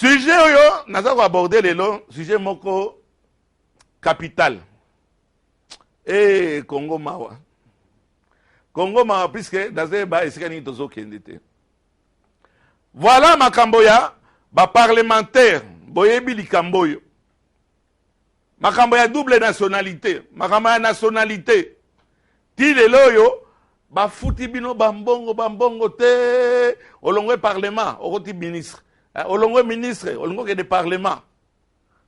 Sujet oyo, naza ko aborder lelo, sujet moko capital. Et Congo Mawa. Congo Mawa, puisque Dazeba Esikani Tozo Kendete. Voilà Makamboya, ba parlementaire, Boyebi Likamboyo. Makamboya double nationalité, Makamboya nationalité. Ti lelo yo, ba futi bino bambongo te, olongwe parlement, okoti ministre. Olongwe ministre, olongwe que de parlement.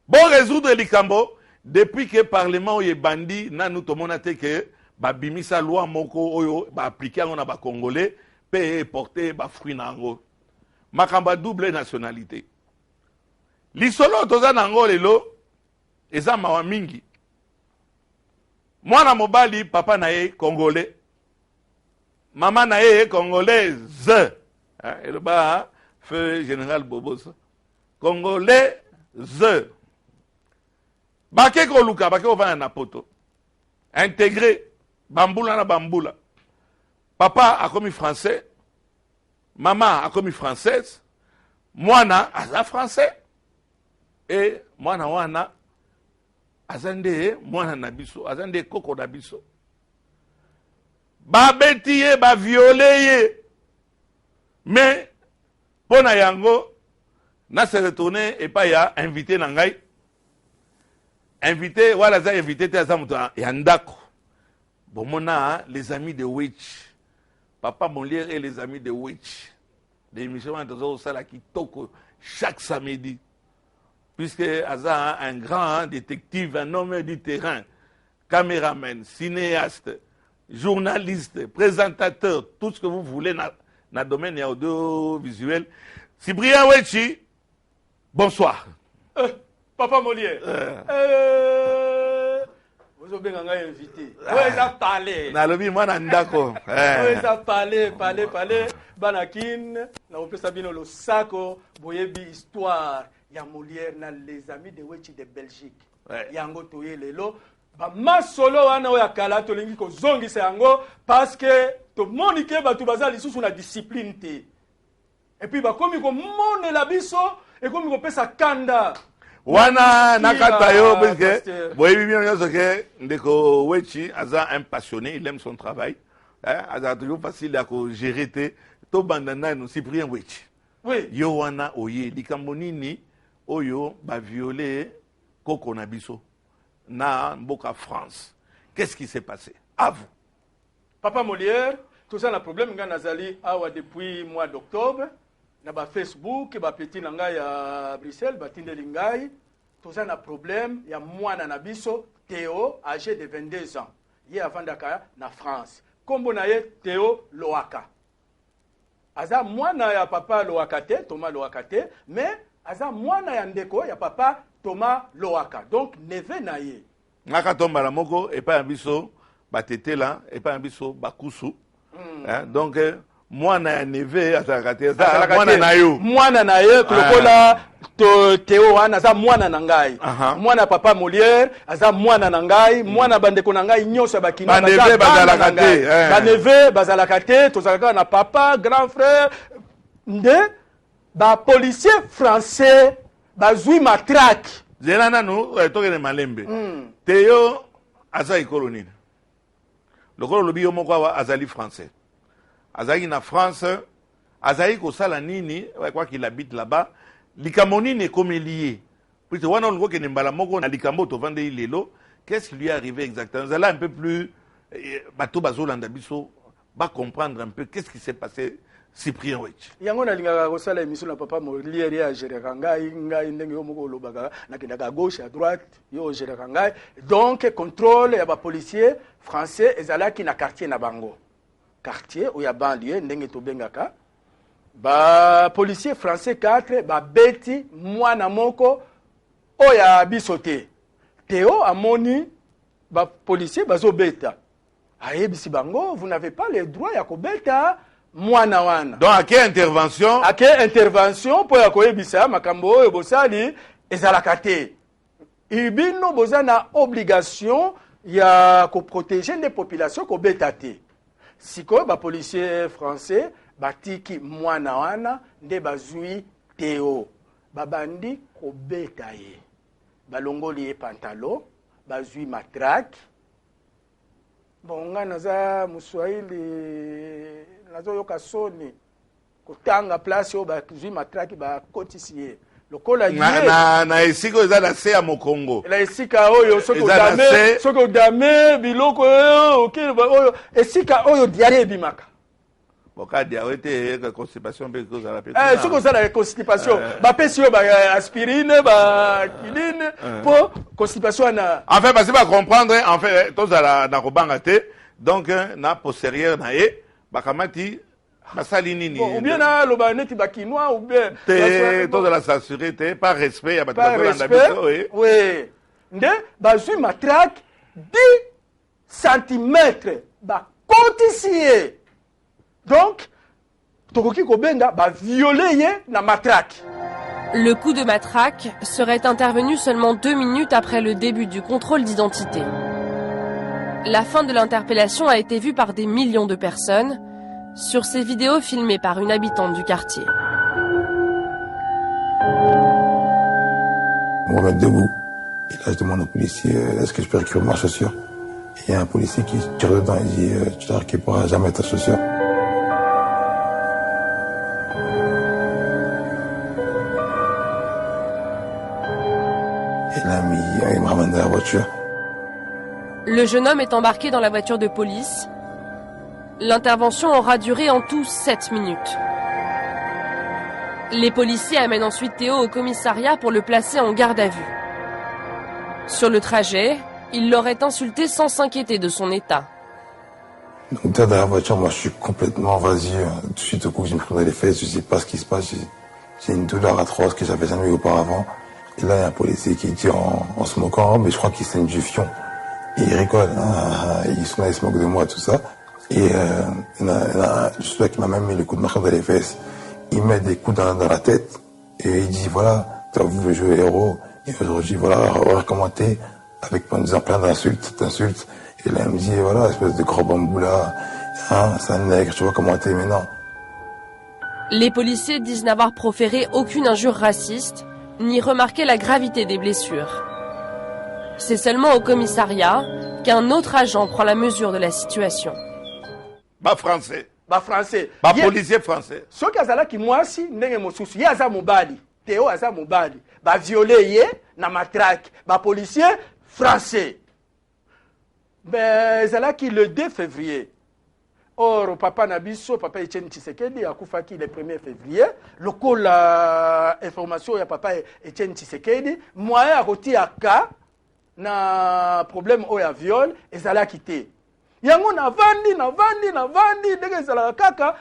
Bon résoudre Likambo, depuis que le Parlement est bandi, nous avons dit que la loi est appliquée à les Congolais, peut porter des fruits nango. Makamba double nationalité. L'isolo toza nango lelo, eza mawa mingi. Mwana mobali, papa nae Congolais. Maman nae Congolaise. Et le bas, feu général Bobos. Congolaise. Bake ko luka, bake ko vana na poto. Intégré, bamboula na bamboula. Papa a commis français, maman a commis française, mwana aza français, et mwana wana azande mwana na biso, azande koko na biso. Ba betiye, ba violeye. Mais, pona yango, na se retourner et pas ya invité nangai. Invité, voilà, ça invité, t'es à Yandako. Bon, mon a les amis de Witch. Papa Molière et les amis de Witch. Des émissions de Sala qui toquent chaque samedi. Puisque Aza un grand détective, un homme du terrain, caméraman, cinéaste, journaliste, présentateur, tout ce que vous voulez dans le domaine audiovisuel. Cyprien Wetchi, bonsoir. Papa Molière. Vous avez invité. Vous avez parlé. Nalobi mwana ndako. Vous avez parlé. Banakin, na opé Sabino le sako, boyebi histoire. Ya Molière na les amis de Wechi de Belgique. Yango toye lelo. Ba masolo wana oya kala to lingi ko zongi se yango parce que to monike ba tu baza lisusu na discipline te. Et puis ba komi ko mone la biso et komi ko pesa kanda. Wana nakata yo parce que boyebi bien yo que ndeko Wechi aza un passionné, il aime son travail. Aza toujours facile à gérer to bandana no Cyprien Wechi. Oui. Yo wana oye likambo nini oyo ba violer koko na biso na mboka France. Qu'est-ce qui s'est passé? À vous. Papa Molière, tout ça, le problème, Nazali, depuis le mois d'octobre, na ba Facebook, ba petit nanga à Bruxelles, ba tinde lingai, tout ça, le problème, il y a moi na biso, Théo, âgé de 22 ans. Il est avant d'Aka, na France. Comme on a Théo Loaka. Aza moi na ya papa Loakate, Thomas Loakate, mais aza moi na ya ndeko, ya papa Thomas Loaka. Donc, neve na ye. Naka tomba la moko, et pas un biso, batete là, et pas un biso, bakusu. Donc, moi na ya neve, azakate, mwana na yo. Mwana na ye, klokola, Théo wana, aza mwana na ngai. Mwana papa Molière, aza mwana na ngai, mwana bandeko na ngai, nyoso bakina. Baneve bazalakate. Baneve bazalakate, tozalaka na papa, grand frère, nde, ba policier français, bazui matraque. Zelana no, toke ne malembe. Théo, aza ikolo nini. Lokolo lobi yo moko wa azali français. Azali na France, azali ko sala nini, quoi qu'il habite là-bas, likambo nini comme lié. Puis wana ngo ke mbala moko na likambo to vande ilelo, qu'est-ce qui lui est arrivé exactement? Zala un peu plus bato bazolanda biso, ba comprendre un peu qu'est-ce qui s'est passé. Cyprien Wetchi. Yango na linga ko sala émission na papa Molière ya gérer ngai ndenge yo moko lobaka na kinaka à gauche à droite yo gérer ngai. Donc contrôle ya ba policier français ezalaki na quartier na bango. Quartier où ya banlieue ndenge to bengaka. Ba policier français 4 ba beti mwana moko oya bisote. Théo amoni ba policier bazo beta. Ayebisi bango, vous n'avez pas le droit ya ko beta. Mwana wana. Donc à quelle intervention? À quelle intervention pour ya koyebisa makambo oyo bosali ezalaka te. Ibino bozana obligation ya ko protéger les populations ko beta te. Siko ba policier français batiki mwana wana nde bazui Théo. babandi kobeta ye balongoli ye pantalon bazwi matraque. Bon nga naza muswahili nazo yoka soni kotanga place yo bazwi matraque bakotisi ye lokola na esika eza na se ya mokongo la esika oyo soki odame biloko oyo esika oyo diare ebimaka bokadi awete constipation mpe kozala pe soki ozala constipation bapesi yo aspirine bakiline mpo constipation na en fait basi bacomprendre en fait tozala na kobanga te donc na postérieure na ye bakamati basali nini ou bien naloba neti bakinois ou bien te tozala s'assurer te par respect ya bato bazolanda biso oui nde bazwi matraque 10 cm bakotisi ye donc tokoki kobenga baviole ye na matraque. Le coup de matraque serait intervenu seulement 2 minutes après le début du contrôle d'identité. La fin de l'interpellation a été vue par des millions de personnes sur ces vidéos filmées par une habitante du quartier. On va mettre debout. Et là, je demande au policier, est-ce que je peux récupérer ma chaussure? Et il y a un policier qui tire dedans et dit, tu ne récupéreras jamais ta chaussure. Et là, il me ramène dans la voiture. Le jeune homme est embarqué dans la voiture de police. L'intervention aura duré en tout 7 minutes. Les policiers amènent ensuite Théo au commissariat pour le placer en garde à vue. Sur le trajet, il l'aurait insulté sans s'inquiéter de son état. Donc dans la voiture, moi je suis complètement vasieux. Tout de suite au coup, je me prends dans les fesses, je ne sais pas ce qui se passe. J'ai une douleur atroce que j'avais jamais eu auparavant. Et là, il y a un policier qui dit en se moquant, mais je crois qu'il saigne du fion. Et il rigole, il se moque de moi, tout ça. Et je sais qu'il m'a même mis le coup de marteau dans les fesses. Il met des coups dans la tête et il dit voilà, tu as voulu jouer héros et aujourd'hui voilà, recommenté avec en disant plein d'insultes. Et là il me dit voilà, espèce de gros bambou là, c'est un nègre, tu vois comment t'es maintenant. Les policiers disent n'avoir proféré aucune injure raciste, ni remarqué la gravité des blessures. C'est seulement au commissariat qu'un autre agent prend la mesure de la situation. Français. Policier français. Soki azalaki mwasi ndenge mosusu ye aza mobali Théo aza mobali violé ye na matraque policier français ezalaki le 2 février. Or papa Nabiso, papa Etienne Tshisekedi akufaki le 1er février. Lokola information ya papa Etienne Tshisekedi moyen akotia ka na problème oya viol ezalaki te. Yango navandi ndenge ezalaka kaka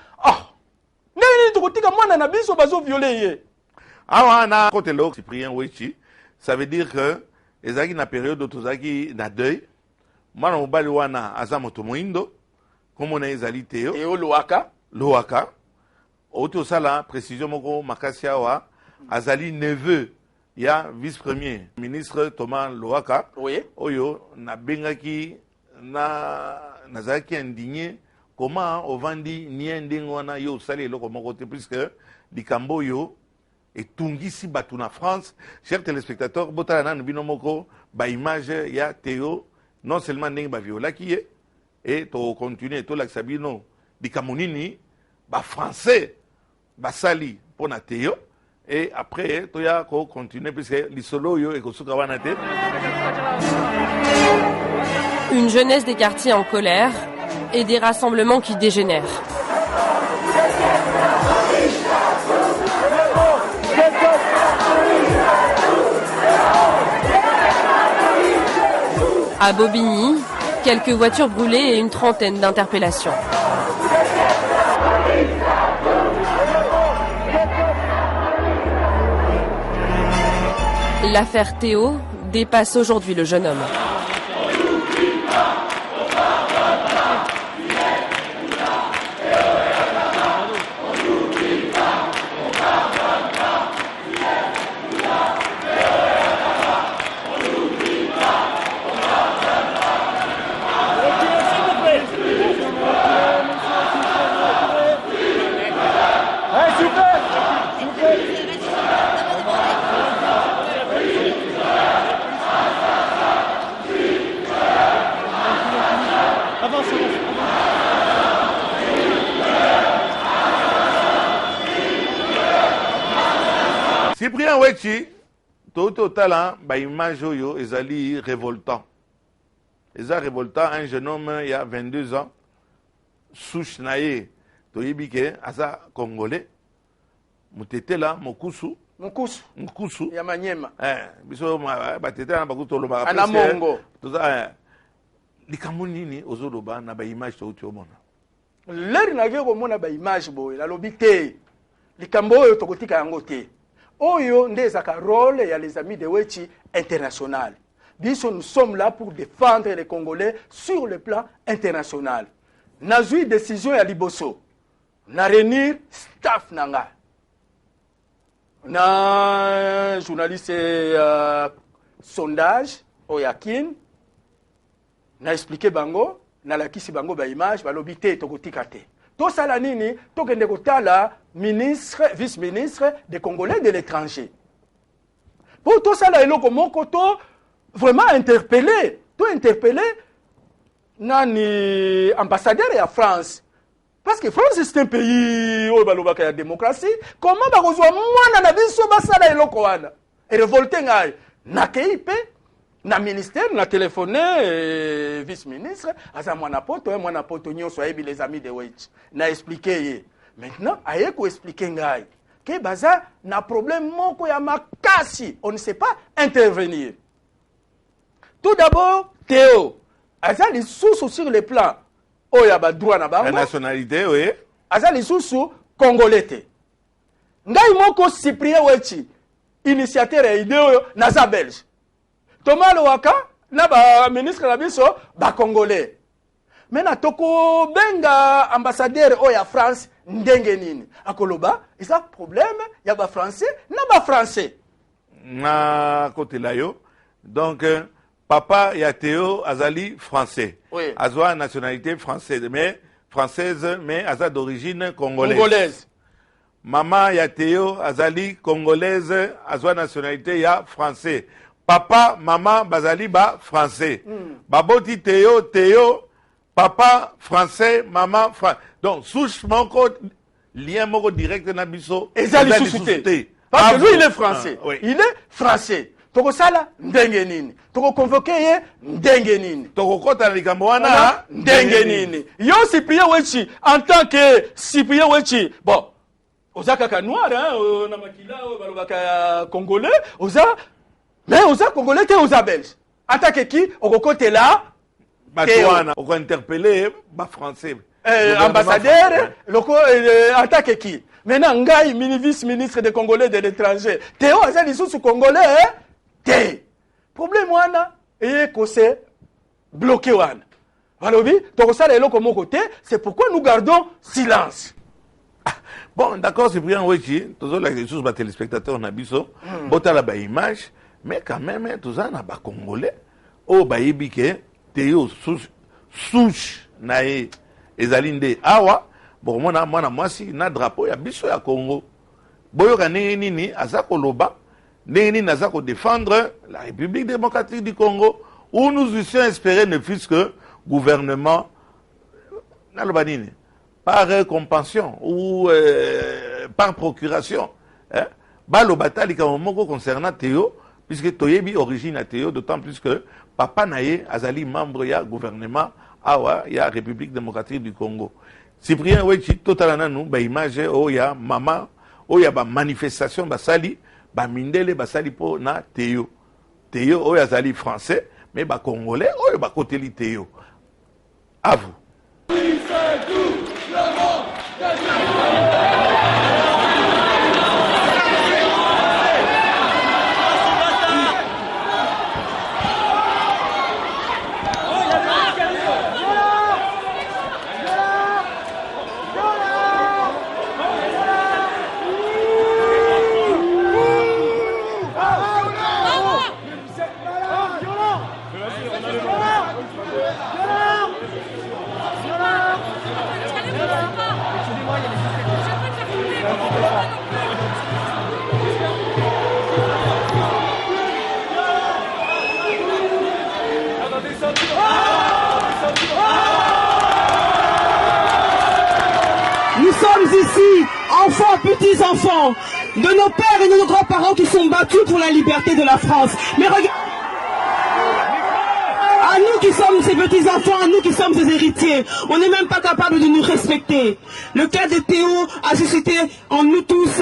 ndenge tokotika mwana na biso bazo violer ye. Awa na côté lo Cyprien Wechi, ça veut dire que ezaki na période tozaki na deuil. Mwana mobali wana aza moto moindo comme na ezali Théo et Loaka auto sala précision moko makasi awa azali neveu ya vice-premier ministre Thomas Loaka. Oui. Oyo na bengaki nazaki indigné comment ovandi niendingo wana yo sali eloko moko te puisque likambo yo etungisi batu na France. Chers téléspectateurs, botala nanu bino moko ba image ya Théo non seulement ndenge ba violaki ye et to continuer to lakisa bino likambo nini ba français basali pona Théo et après to ya ko continuer puisque lisolo yo ekosuka wana te. Une jeunesse des quartiers en colère et des rassemblements qui dégénèrent. À Bobigny, quelques voitures brûlées et une trentaine d'interpellations. L'affaire Théo dépasse aujourd'hui le jeune homme. Cyprien Wechi, tout talent, bah image yo, ezali révoltant. Eza révoltant, un jeune homme il y a 22 ans, souche naye, toyibike, asa congolais, mutete là, mokusu. Mukusu. Ya Manyema. Biso batete na bakuto lo ba. Anamongo. Toza likambo nini ozoloba na ba image to utomona. Leri na geko mona ba image boy, la lobi te. Likambo oyo tokotika yango te. Oyo nde ezaka rôle ya les amis de Wechi international. Biso nous sommes là pour défendre les Congolais sur le plan international. Nazui décision ya liboso. Na réunir staff nanga. Na journaliste sondage Oyakin na expliqué bango na lakisi bango ba image ba lobité tokotika te. To sala nini to kende kotala ministre vice-ministre des Congolais de l'étranger. Pour to sala eloko moko to vraiment interpellé nani ambassadeur ya France. Parce que France c'est un pays où il y a la démocratie. Comment va rejoindre moi na biso basala eloko wana? Et révolté ngai na KIP na ministère na téléphoné vice-ministre asa mwana poto nyonso ayebi les amis de Wechi. Na expliqué maintenant aye ko expliquer ngai que baza na problème moko ya makasi, on ne sait pas intervenir. Tout d'abord Théo asa li sous sur le plan oya ba droit na bango. La nationalité, oui. Aza lisusu congolais te. Ngai moko Cyprien Wechi, initiateur ya idée oyo naza belge. Thomas Lowaka na ba ministre na biso ba congolais. Mena toko benga ambassadeur oya France ndenge nini. Akoloba, isa problème ya ba français na ba français. Na côté là yo. Donc papa ya Théo azali français. Oui. Azwa nationalité française, mais aza d'origine congolaise. Maman ya Théo azali congolaise, azwa nationalité ya français. Papa, maman bazali ba français. Baboti Théo, papa français, maman français. Donc souche moko lien moko direct na biso ezali suscité. Parce que lui il est français. Oui. Il est français. Toko sala ndenge nini. Toko convoqué ye ndenge nini. Toko kota likambo wana ndenge nini. Yo Cyprien Wechi en tant que Cyprien Wechi. Bon, oza kaka noir hein, na makila balobaka congolais, mais oza congolais te oza belge. En tant que qui okokote là Batouana, on va interpeller ba français. Ambassadeur loko en tant que qui. Maintenant ngai vice-ministre des Congolais de l'étranger. Théo aza lisusu congolais hein? Te. Problème wana et que c'est bloqué wana. Balobi, tokosala eloko moko te, c'est pourquoi nous gardons silence. Bon, d'accord, c'est bien Wechi, tous les choses ba téléspectateurs na biso, botala ba image, mais quand même tous en ba congolais o ba yebike Théo souche nae ezalinde awa, bon mona mwasi na drapeau ya biso ya Congo. Boyoka nini azako loba Neni Nazako défendre la République démocratique du Congo, où nous eussions espéré ne fût-ce que gouvernement par compassion ou par procuration. Balo batali kamomoko concernant Théo, puisque Toyebi origine à Théo, d'autant plus que Papa Naye Azali membre ya gouvernement awa ya République démocratique du Congo. Cyprien Wechi totalana nous ba image o ya mama o ya ba manifestation ba sali ba mindele basali po na Théo. Théo oyo azali français, mais ba congolais oyo ba koteli Théo. À vous. sommes ici, enfants, petits-enfants, de nos pères et de nos grands-parents qui sont battus pour la liberté de la France. Mais regardez, à nous qui sommes ces petits-enfants, à nous qui sommes ces héritiers, on n'est même pas capable de nous respecter. Le cas de Théo a suscité en nous tous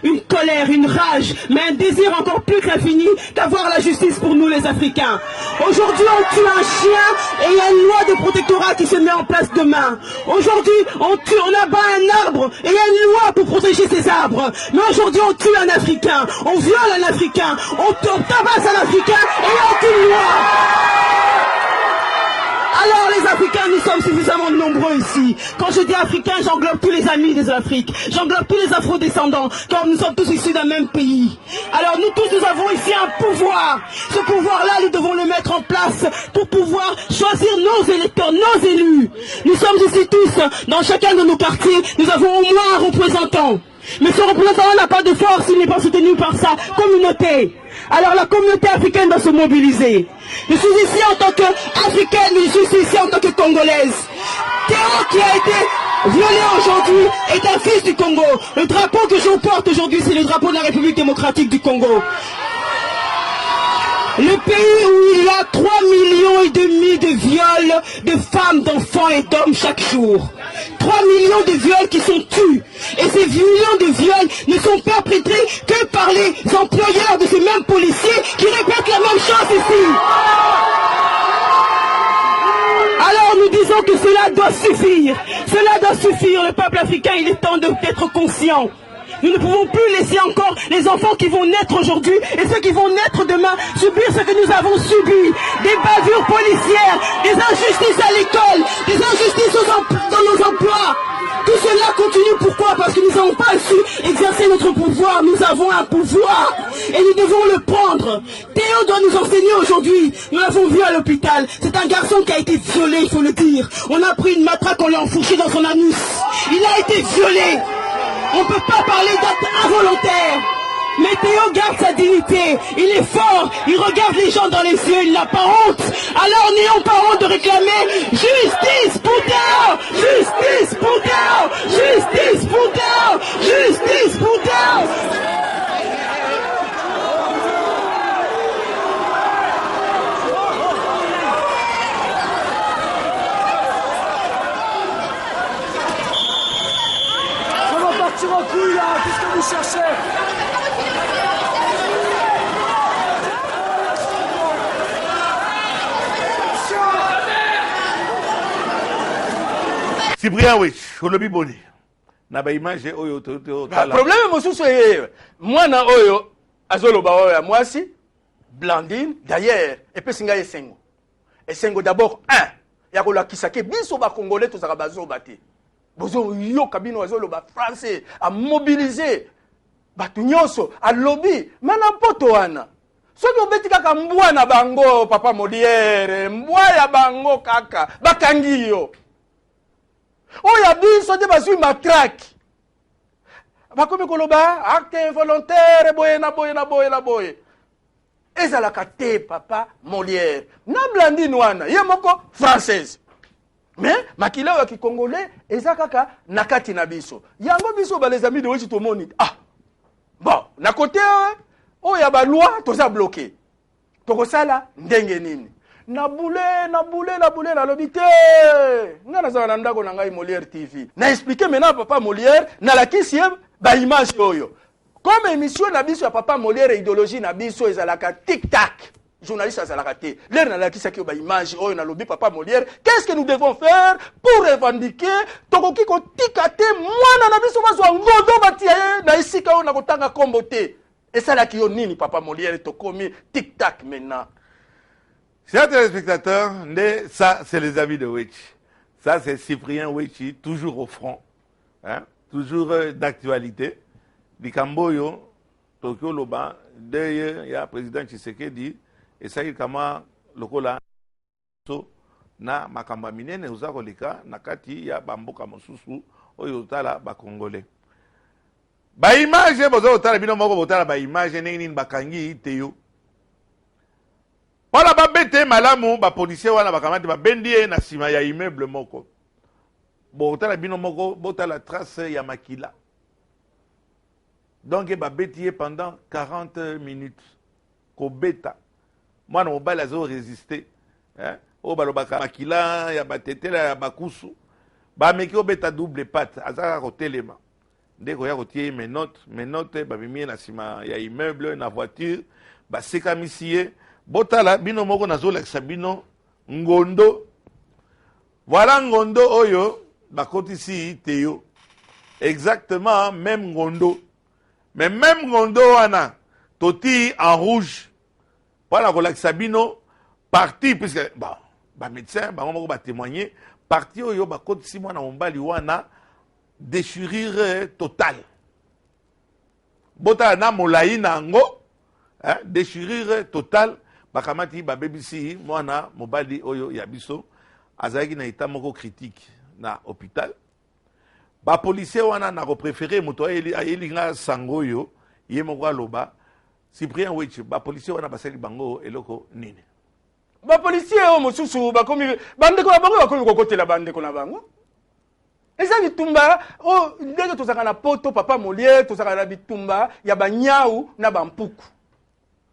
une colère, une rage, mais un désir encore plus qu'infini d'avoir la justice pour nous les Africains. Aujourd'hui, on tue un chien et il y a une loi de protectorat qui se met en place demain. Aujourd'hui, on abat un arbre et il y a une loi pour protéger ces arbres. Mais aujourd'hui, on tue un Africain, on viole un Africain, on tabasse un Africain et il n'y a aucune loi. Alors les Africains, nous sommes suffisamment nombreux ici. Quand je dis Africains, j'englobe tous les amis des Afriques. J'englobe tous les afro-descendants, car nous sommes tous issus d'un même pays. Alors nous tous, nous avons ici un pouvoir. Ce pouvoir-là, nous devons le mettre en place pour pouvoir choisir nos électeurs, nos élus. Nous sommes ici tous, dans chacun de nos quartiers, nous avons au moins un représentant. Mais ce représentant n'a pas de force, il n'est pas soutenu par sa communauté. Alors la communauté africaine doit se mobiliser. Je suis ici en tant qu'Africaine, mais je suis ici en tant que Congolaise. Théo qui a été violé aujourd'hui est un fils du Congo. Le drapeau que je porte aujourd'hui, c'est le drapeau de la République démocratique du Congo. Le pays où il y a 3,5 millions de viols de femmes, d'enfants et d'hommes chaque jour. 3 millions de viols qui sont tués. Et ces millions de viols ne sont perpétrés que par les employeurs de ces mêmes policiers qui répètent la même chose ici. Alors nous disons que cela doit suffire. Cela doit suffire. Le peuple africain, il est temps d'être conscient. Nous ne pouvons plus laisser encore les enfants qui vont naître aujourd'hui et ceux qui vont naître demain subir ce que nous avons subi. Des bavures policières, des injustices à l'école, des injustices dans nos emplois. Tout cela continue. Pourquoi? Parce que nous n'avons pas su exercer notre pouvoir. Nous avons un pouvoir et nous devons le prendre. Théo doit nous enseigner aujourd'hui. Nous l'avons vu à l'hôpital. C'est un garçon qui a été violé, il faut le dire. On a pris une matraque, on l'a enfourché dans son anus. Il a été violé. On ne peut pas parler d'acte involontaire. Mais Théo garde sa dignité. Il est fort. Il regarde les gens dans les yeux. Il n'a pas honte. Alors n'ayons pas honte de réclamer justice pour Théo. Justice pour Théo. Justice pour Théo. Justice pour Théo. En couille là, qu'est-ce que vous cherchez? Cyprien Wech, olobi boni. Na ba image oyo to tala. Problème mosusu mwana oyo azoloba oyo ya mwasi Blandine d'ailleurs epesinga esengo. Esengo d'abord ya kolakisa ke biso ba congolais tozaka bazoba te. Bozo yo kabino azoloba français a mobiliser batu nyonso a lobby mana poto wana. Soki obeti kaka mbwa na bango papa Molière, mbwa ya bango kaka bakangi yo. Oya biso de bazui matraque. Bakomi koloba acte involontaire boye na boye. Ezalaka te papa Molière. Na Blandine wana ye moko française. Mais makila wa ki congolais ezakaka nakati na biso. Yango biso ba les amis de Wechi tomoni. Bon, na côté oya ba loi toza bloqué. Tokosala ndenge nini? Na boule na lobité. Nga na zana ndako na ngai Molière TV. Na expliquer maintenant papa Molière na la kisi ba image oyo. Comme émission na biso ya papa Molière idéologie na biso ezalaka tic-tac. Journaliste azalaka te. L'air na la kisa ki ba image oyo na lobby papa Molière. Qu'est-ce que nous devons faire pour revendiquer tokoki ko tikate mwana na biso bazwa ngodo batia na isika oyo na kotanga kombo te. Et ça là qui yo nini papa Molière tokomi tic-tac maintenant. Chers téléspectateurs, ça c'est les amis de Wechi. Ça c'est Cyprien Wechi, toujours au front, hein? Toujours d'actualité. Bikamboyo, Tokyo Loba, d'ailleurs il y a président Tshisekedi et ça il kama lokola so na makamba minene uzakoleka nakati ya bamboka mosusu oyo tala ba congolais. Ba image bozo tala bino moko botala ba image nini bakangi Théo. Voilà ba bete malamu ba policier wana bakamati ba bendie na sima ya immeuble moko. botala bino moko botala trace ya makila. Donc ba bêtier pendant 40 minutes ko beta. Moi no bala zo résister. Hein? O balobaka makila ya batetela ya bakusu. Ba meki o beta double patte azaka ko telema. Ndeko ya ko tie menote ba bimi na sima ya immeuble na voiture ba seka misie botala bino moko nazo leksa bino ngondo. Voilà ngondo oyo bakotisi teyo. Exactement même ngondo. Mais même ngondo wana toti en rouge. Voilà ko leksa bino parti puisque ba médecin ba moko ba témoigner parti oyo bakotisi mwana mombali wana déchirure totale. Botala na molai nango déchirure totale. Bakamati ba BBC mwana mobali oyo ya biso azaki na état moko critique na hôpital. Ba policier wana na ko préférer moto ayelinga sango yo ye moko aloba Cyprien Wechi ba policier wana basali bango eloko nini. Ba policier o mosusu bakomi bandeko na bango bakomi kokotela bandeko na bango. Eza bitumba o ndenge tozaka na poto papa Molière tozaka na bitumba ya banyau na bampuku.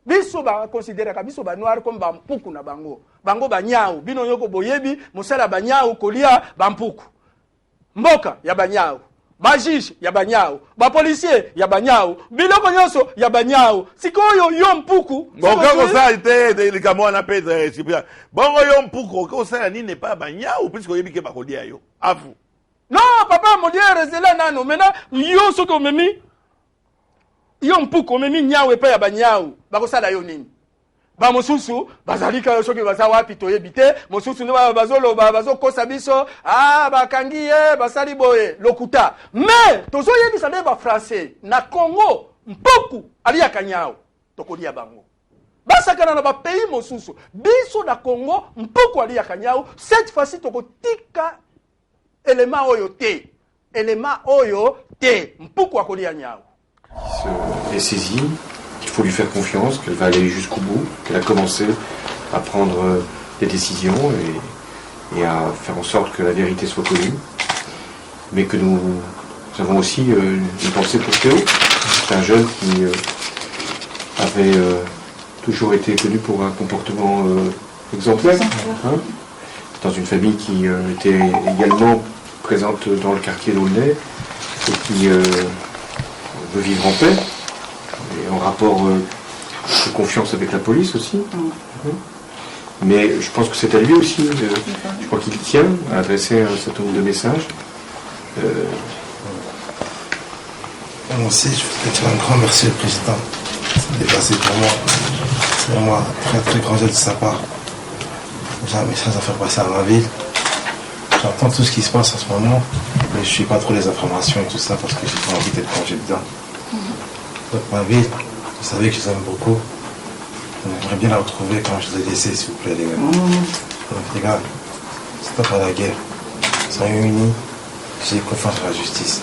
Biso ba considérer ka biso ba noir comme bampuku na bango. Bango banyau bino yoko boyebi mosala banyau kolia bampuku. Mboka ya banyau. Bajish ya banyau. Ba policier ya banyau. Biloko nyonso ya banyau. Sikoyo yo mpuku. Bongo ko sa ite likamo na Pedre Cyprien. Bongo yo mpuku ko sa nini pas banyau puisque yebi ke bakolia yo. Afu. Non, papa Molière zela nano. Maintenant yo soko memi yo mpuku memi nyau epa ya banyau bakosala yo nini ba mosusu bazalika soki baza wapi toyebi te mosusu ne bazoloba bazokosa biso bakangi ye basali boye lokuta mais tozoyebisa nde ba français na Congo mpuku aliaka nyau tokolia bango basakana na ba pays mosusu biso na Congo mpuku aliaka nyau cette fois-ci tokotika élément oyo te mpuku akolia nyau. Elle est saisie, qu'il faut lui faire confiance, qu'elle va aller jusqu'au bout, qu'elle a commencé à prendre des décisions et à faire en sorte que la vérité soit connue. Mais que nous avons aussi une pensée pour Théo. C'est un jeune qui avait toujours été connu pour un comportement exemplaire. Hein, dans une famille qui était également présente dans le quartier d'Aulnay et qui veut vivre en paix et en rapport de confiance avec la police aussi. Mais je pense que c'est à lui aussi, je crois qu'il tient à adresser un certain nombre de messages. Moi aussi, je voudrais dire un grand merci au président. C'est dépassé pour moi. C'est vraiment un très très grand geste de sa part. J'ai un message à faire passer à ma ville. J'entends tout ce qui se passe en ce moment, mais je ne suis pas trop les informations et tout ça parce que j'ai pas envie d'être plongé dedans. Donc ma ville, vous savez que je vous aime beaucoup. J'aimerais bien la retrouver quand je vous ai laissé, s'il vous plaît, les gars. Donc les gars, stop à la guerre. Soyons unis. J'ai confiance en la justice.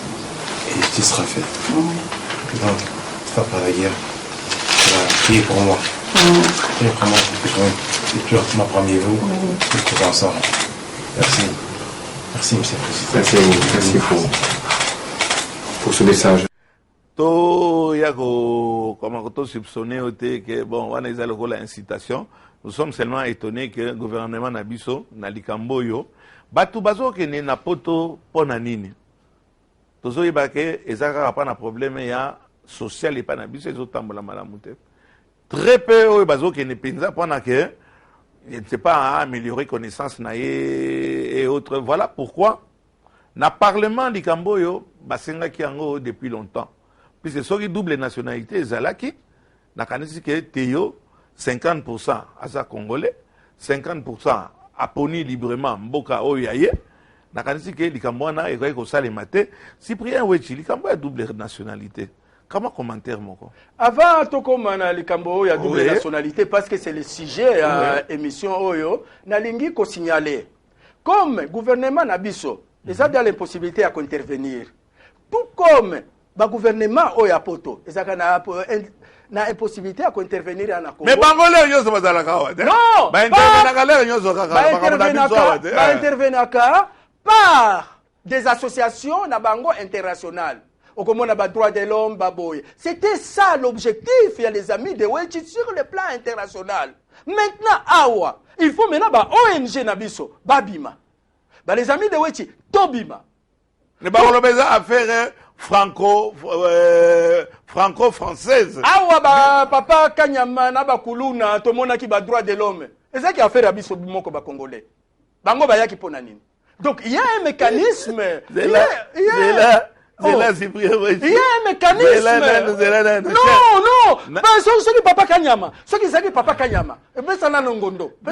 Et la justice sera faite. Donc, stop à la guerre. Priez pour moi. Priez pour moi pour que je ne plus parmi vous. Et que ensemble. Merci. Merci, monsieur le président. Merci à vous. Merci pour ce message. To yako comment to soupçonner que bon on a la incitation. Nous sommes seulement étonnés que le gouvernement Nabiso na likamboyo batu bazo ke ne na poto pona nini. Tozo yebake ezaka pa na problème ya social et pas na biso ezotambola malamu te. Très peu oyo bazo ke ne penza pona que je ne sais pas améliorer connaissance na et autres. Voilà pourquoi na parlement likamboyo basenga ki yango depuis longtemps. Puisque soki double nationalité ezalaki nakanisi ke Théo 50% asa congolais 50% aponi librement mboka oyo yaye nakanisi ke likambo wana ekoki kosalema te. Cyprien Wechi likambo ya double nationalité comment commentaire moko avant tokoma na likambo oyo ya double nationalité parce que c'est le sujet ya émission oyo nalingi ko signaler comme gouvernement na biso eza dans l'impossibilité à intervenir tout comme ba gouvernement oyo apoto ezaka na impossibilité à intervenir en Congo. Mais bangolais nyoso bazala kawa te. Non. Ba intervenaka le nyoso kaka ba intervenaka par des associations na bango internationales. Au comment on a droit de l'homme, baboy. C'était ça l'objectif, il y a les amis de Wechi sur le plan international. Maintenant, awa, il faut maintenant ba ONG nabiso, babima. Bah les amis de Wechi, tobima. Les barons affaire franco-française. Awa ba papa Kanyama na ba kuluna to mona ki ba droit de l'homme. Et ça qui a fait abiso moko ba congolais. Bango ba yaki pona nini. Donc il y a un mécanisme. Il y a un mécanisme. Non. Ce qui papa Kanyama. Ce qui s'agit papa Kanyama. Mais ça n'a ngondo. Ce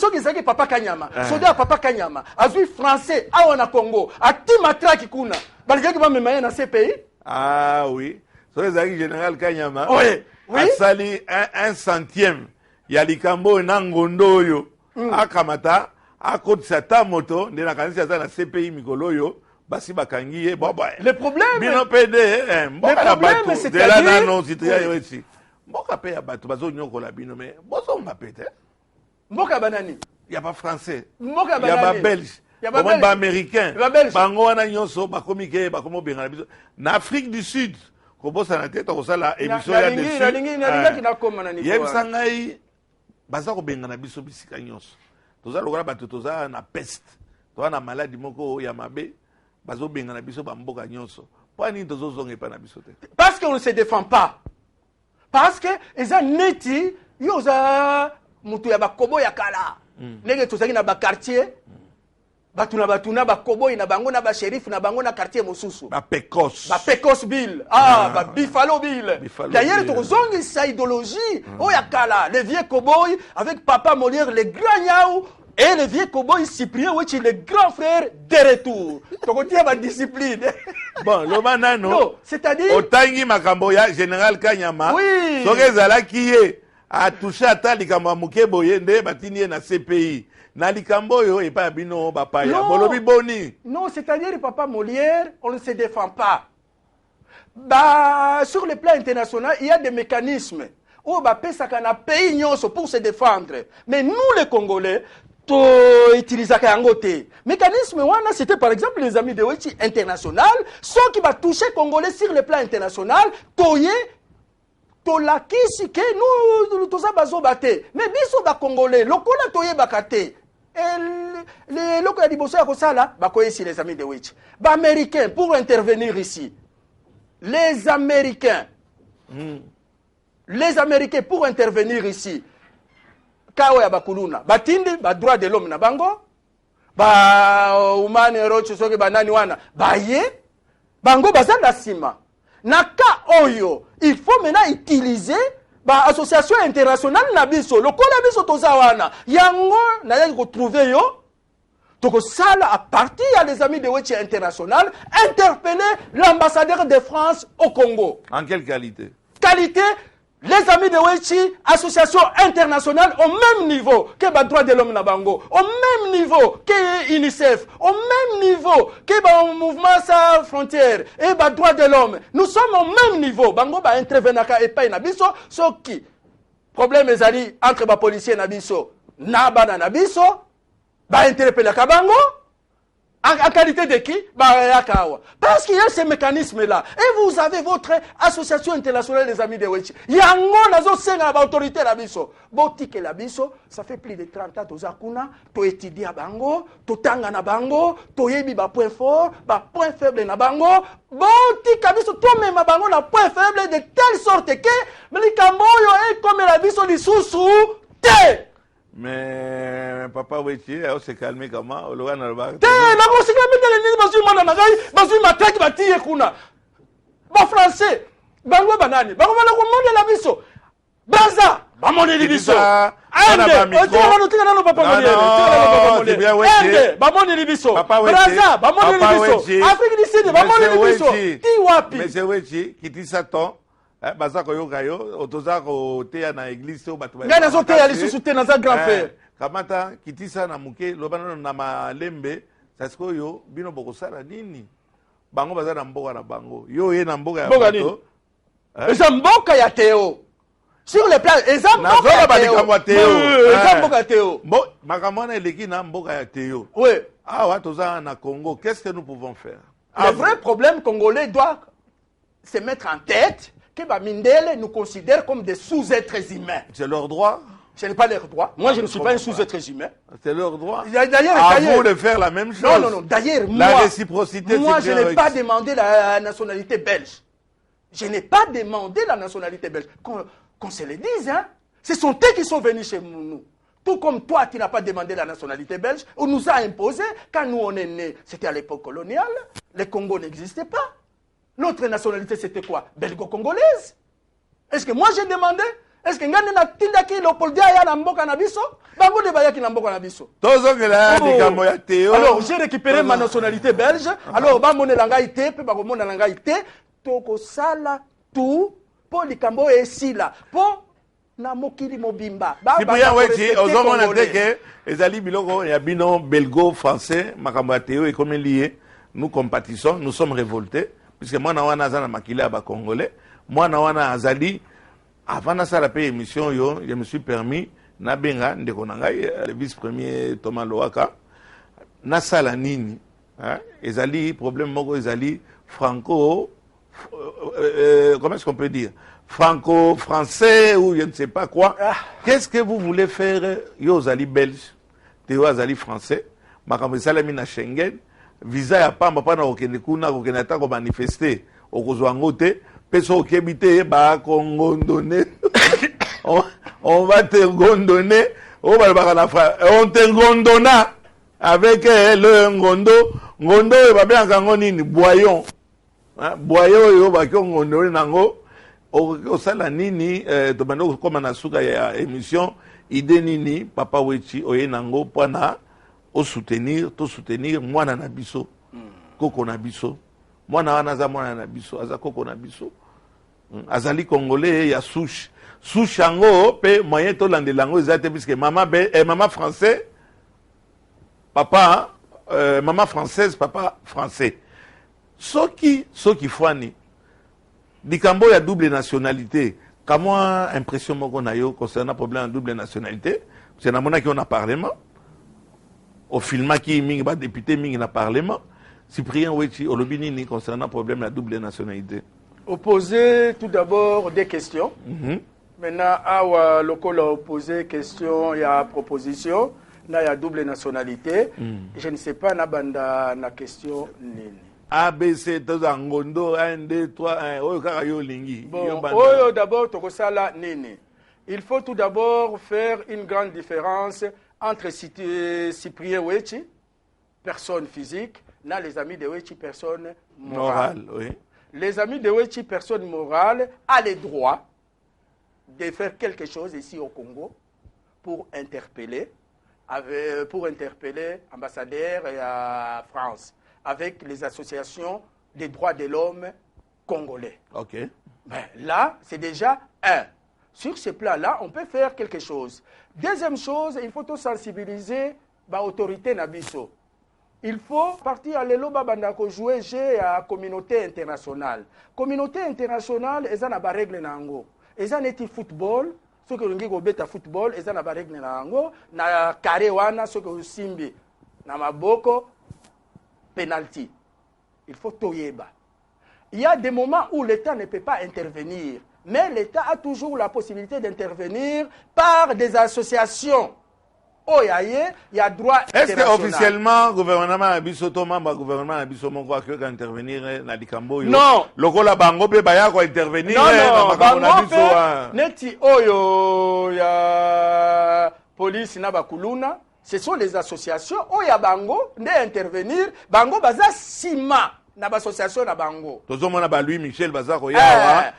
qui s'agit papa Kanyama. Soda papa Kanyama. Azui français. Awana Congo. Ati matraki kuna. Balika qui va me mailler dans ces pays. Ah oui. Ce qui s'agit général Kanyama. Oui. Asali un centième. Yalikambo nangondo yo. Akamata. Akotisa ta moto. Ndena kanisa za na CPI mikolo yo. Basi bakangiye baba. Le problème. Bino PD. Le problème c'est là non citoyen yosi. Mboka pe ya bato bazo nyoko la bino mais bozo ngapete. Mboka banani. Y a pas français. Mboka banani. Y a pas belge. Y a pas belge. Ba américain. Bango wana nyonso bakomike bakomo benga biso. Na Afrique du Sud. Ko bosa na tete ko sala émission ya dessus. Na lingi na koma na niveau. Yebisa ngai baza ko benga na biso bisika nyonso. Toza lokola bato toza na peste. Toza na maladie moko ya mabe. Bazo benga na biso bamboka nyonso. Pani tozo zonge pa na biso te. Parce qu'on ne se défend pas. Parce que eza neti yoza mutu ya bakobo ya kala. Nenge tozaki na ba quartier. Batuna bakobo na bango na ba shérif na bango na quartier mosusu. Ba Pecos. Ba Pecos Bill. Ba Buffalo Bill. D'ailleurs tozongi sa idéologie o ya kala, les vieux cowboys avec papa Molière les grands Niaou. Et le vieux cowboy Cyprien, oui, le grand frère de retour. Donc, on tient ma discipline. Bon, le manano. Non, c'est-à-dire. Otangi Makamboya, général Kanyama. Oui. Sokezala qui est a touché à Talikamba Mukeboye, ne batini na CPI. Na likamboyo et pas bino bapaya. Bolobi boni. Non, c'est-à-dire, papa Molière, on ne se défend pas. Bah, sur le plan international, il y a des mécanismes. Oh, bah, pesa kana pays nyonso pour se défendre. Mais nous, les Congolais, utiliser kangote. Mécanisme wana c'était par exemple les amis de Wechi international, ceux qui va toucher congolais sur le plan international, toye tolakisi ke nous toza bazo baté. Mais biso ba congolais, lokola toye bakate. Et les locaux ya liboso ya kosala ba koyesi les amis de Wechi. Ba américains pour intervenir ici. Les américains pour intervenir ici. Kawe ya bakuluna batindi ba droit de l'homme na bango ba umane rocho soki banani wana baye bango bazanda sima na ka oyo il faut maintenant utiliser ba association internationale na biso lokola biso toza wana yango na yaki ko trouver yo toko sala à partir ya les amis de Wechi international interpeller l'ambassadeur de France au Congo. En quelle qualité? Les amis de Wechi, association internationale au même niveau que le droit de l'homme na bango, au même niveau que UNICEF, au même niveau que le mouvement sans frontières et le droit de l'homme. Nous sommes au même niveau. Bango ba intervenir et pas na biso, so qui problème ezali entre ba policiers na biso, na bana na biso, ba interpeller ka bango. En qualité de qui? Parce qu'il y a ces mécanismes-là. Et vous avez votre association internationale des amis de Wechi. Yango nazo senga ba autorité la biso. Botike la biso, ça fait plus de 30 ans tozakuna, to étudier bango, to tanga na bango, to yebi ba point fort, ba point faible na bango. Botike biso to même bango na point faible de telle sorte que likambo yo est comme la biso lisusu te. Mais papa Wechi, on s'est calmé comment? On l'a na calmé bazu mataki batiye kuna. Ba français, bango banani, bango bana ko monde la biso. Braza, ba monde li biso. Ande, o tira no tira no papa Molière. Ba monde li biso. Braza, ba monde li biso. Afrique du Sud, ba monde li biso. Ti wapi? Mais c'est Wechi qui dit ça ton. Baza ko yoka yo, otoza ko teya na église o batu ba. Ngana zo teya li susu te na za grand frère. Kamata kitisa na muke lobana na malembe, sasko yo bino bokosala nini? Bango baza na mboka na bango. Yo ye na mboka ya bato. Eza mboka ya Théo. Sur le plan, eza mboka ya Théo. Eza mboka ya Théo. Bon, makamwana eleki na mboka ya Théo. Oui. Ah ouais, toza na Congo, qu'est-ce que nous pouvons faire? Le vrai problème congolais doit se mettre en tête que Bamindele nous considère comme des sous-êtres humains. C'est leur droit. Ce n'est pas leur droit. Moi, je ne suis pas un sous-être humain. C'est leur droit. D'ailleurs, À vous de faire la même chose. Non. D'ailleurs, La réciprocité. moi, je n'ai pas demandé la nationalité belge. Je n'ai pas demandé la nationalité belge. Qu'on se le dise, hein. Ce sont eux qui sont venus chez nous. Tout comme toi, tu n'as pas demandé la nationalité belge. On nous a imposé. Quand nous, on est nés, c'était à l'époque coloniale. Le Congo n'existait pas. Notre nationalité, c'était quoi? Belgo-congolaise. Est-ce que moi, j'ai demandé? Est-ce que ngani na tindaki Léopold ya na mboka na biso? Bango de bayaki na mboka na biso. Alors, j'ai récupéré ma nationalité belge. Alors, ba mone langa ite, pe ba mona langa ite, toko sala tout pour likambo esila. Pour na mokili mobimba. Cyprien Weti, ozomona teke ezali biloko ya bino belgo français makambo ya teo et comme lié, nous compatissons, nous sommes révoltés puisque moi na wana za na makili ya ba congolais, moi na wana azali. Avant de faire la émission, je me suis permis, Nabenga, le vice-premier Thomas Loaka, Nasala Nini, ezali, problème moko ezali, franco, comment est-ce qu'on peut dire, franco-français ou je ne sais pas quoi. Qu'est-ce que vous voulez faire, yo zali belge, teo azali français, makambo salami na Schengen, visa ya pamba pa na okende kuna, okende atako manifester, okozwa ngote, peso okebite ba kongondone on va te gondonner on te gondonna avec le ngondo ba bien kango nini boyon yo ba kongondone nango o sala nini to bando koma na suka ya émission ide nini papa Weti oye nango pona o soutenir mwana na biso koko na biso mwana wana za mwana na biso aza koko na biso azali congolais ya souche yango pe moyen to landelango ezate puisque maman français papa maman française papa français soki fwani likambo ya double nationalité kamwa impression moko na yo concernant problème de double nationalité c'est na mona qui on a parlement au filma qui mingi ba député mingi na parlement Cyprien Weti olobini concernant problème de la double nationalité. Opposer tout d'abord des questions. Maintenant, à local opposé question, il y a proposition, il y a double nationalité. Je ne sais pas na question nini. ABC Ngondo 1 2 3 1 oyo kaka yo lingi. Bon, oyo d'abord tokosala nini. Il faut tout d'abord faire une grande différence entre Cyprien Weti, personne physique, et les amis de Weti, personne morale. Oui. Les amis de Weti, personne morale, a le droit de faire quelque chose ici au Congo pour interpeller ambassadeurs et à France avec les associations des droits de l'homme congolais. Ok. Ben, là, c'est déjà un. Sur ce plan-là, on peut faire quelque chose. Deuxième chose, il faut tout sensibiliser l'autorité Nabiso. Il faut partir à l'éloba bandako jouer à la communauté internationale. Communauté internationale, ils ont des règles nango. Ils ont des football, ceux qui ont des football, ils ont des règles nango. Na carré wana, ceux qui ont simbi, na maboko, penalty. Il faut toyeba. Il y a des moments où l'État ne peut pas intervenir, mais l'État a toujours la possibilité d'intervenir par des associations. Oh, il y a droit. Est-ce que officiellement, le gouvernement a intervenir dans les Cambo? Non. Le Bango peut intervenir dans Neti Oyo, il y a police Nabakuluna. Ce sont les associations. Oh, il y a Bango, intervenir. Bango Baza Sima. L'association na Bango. Tozomona ba Louis Michel Bazako ya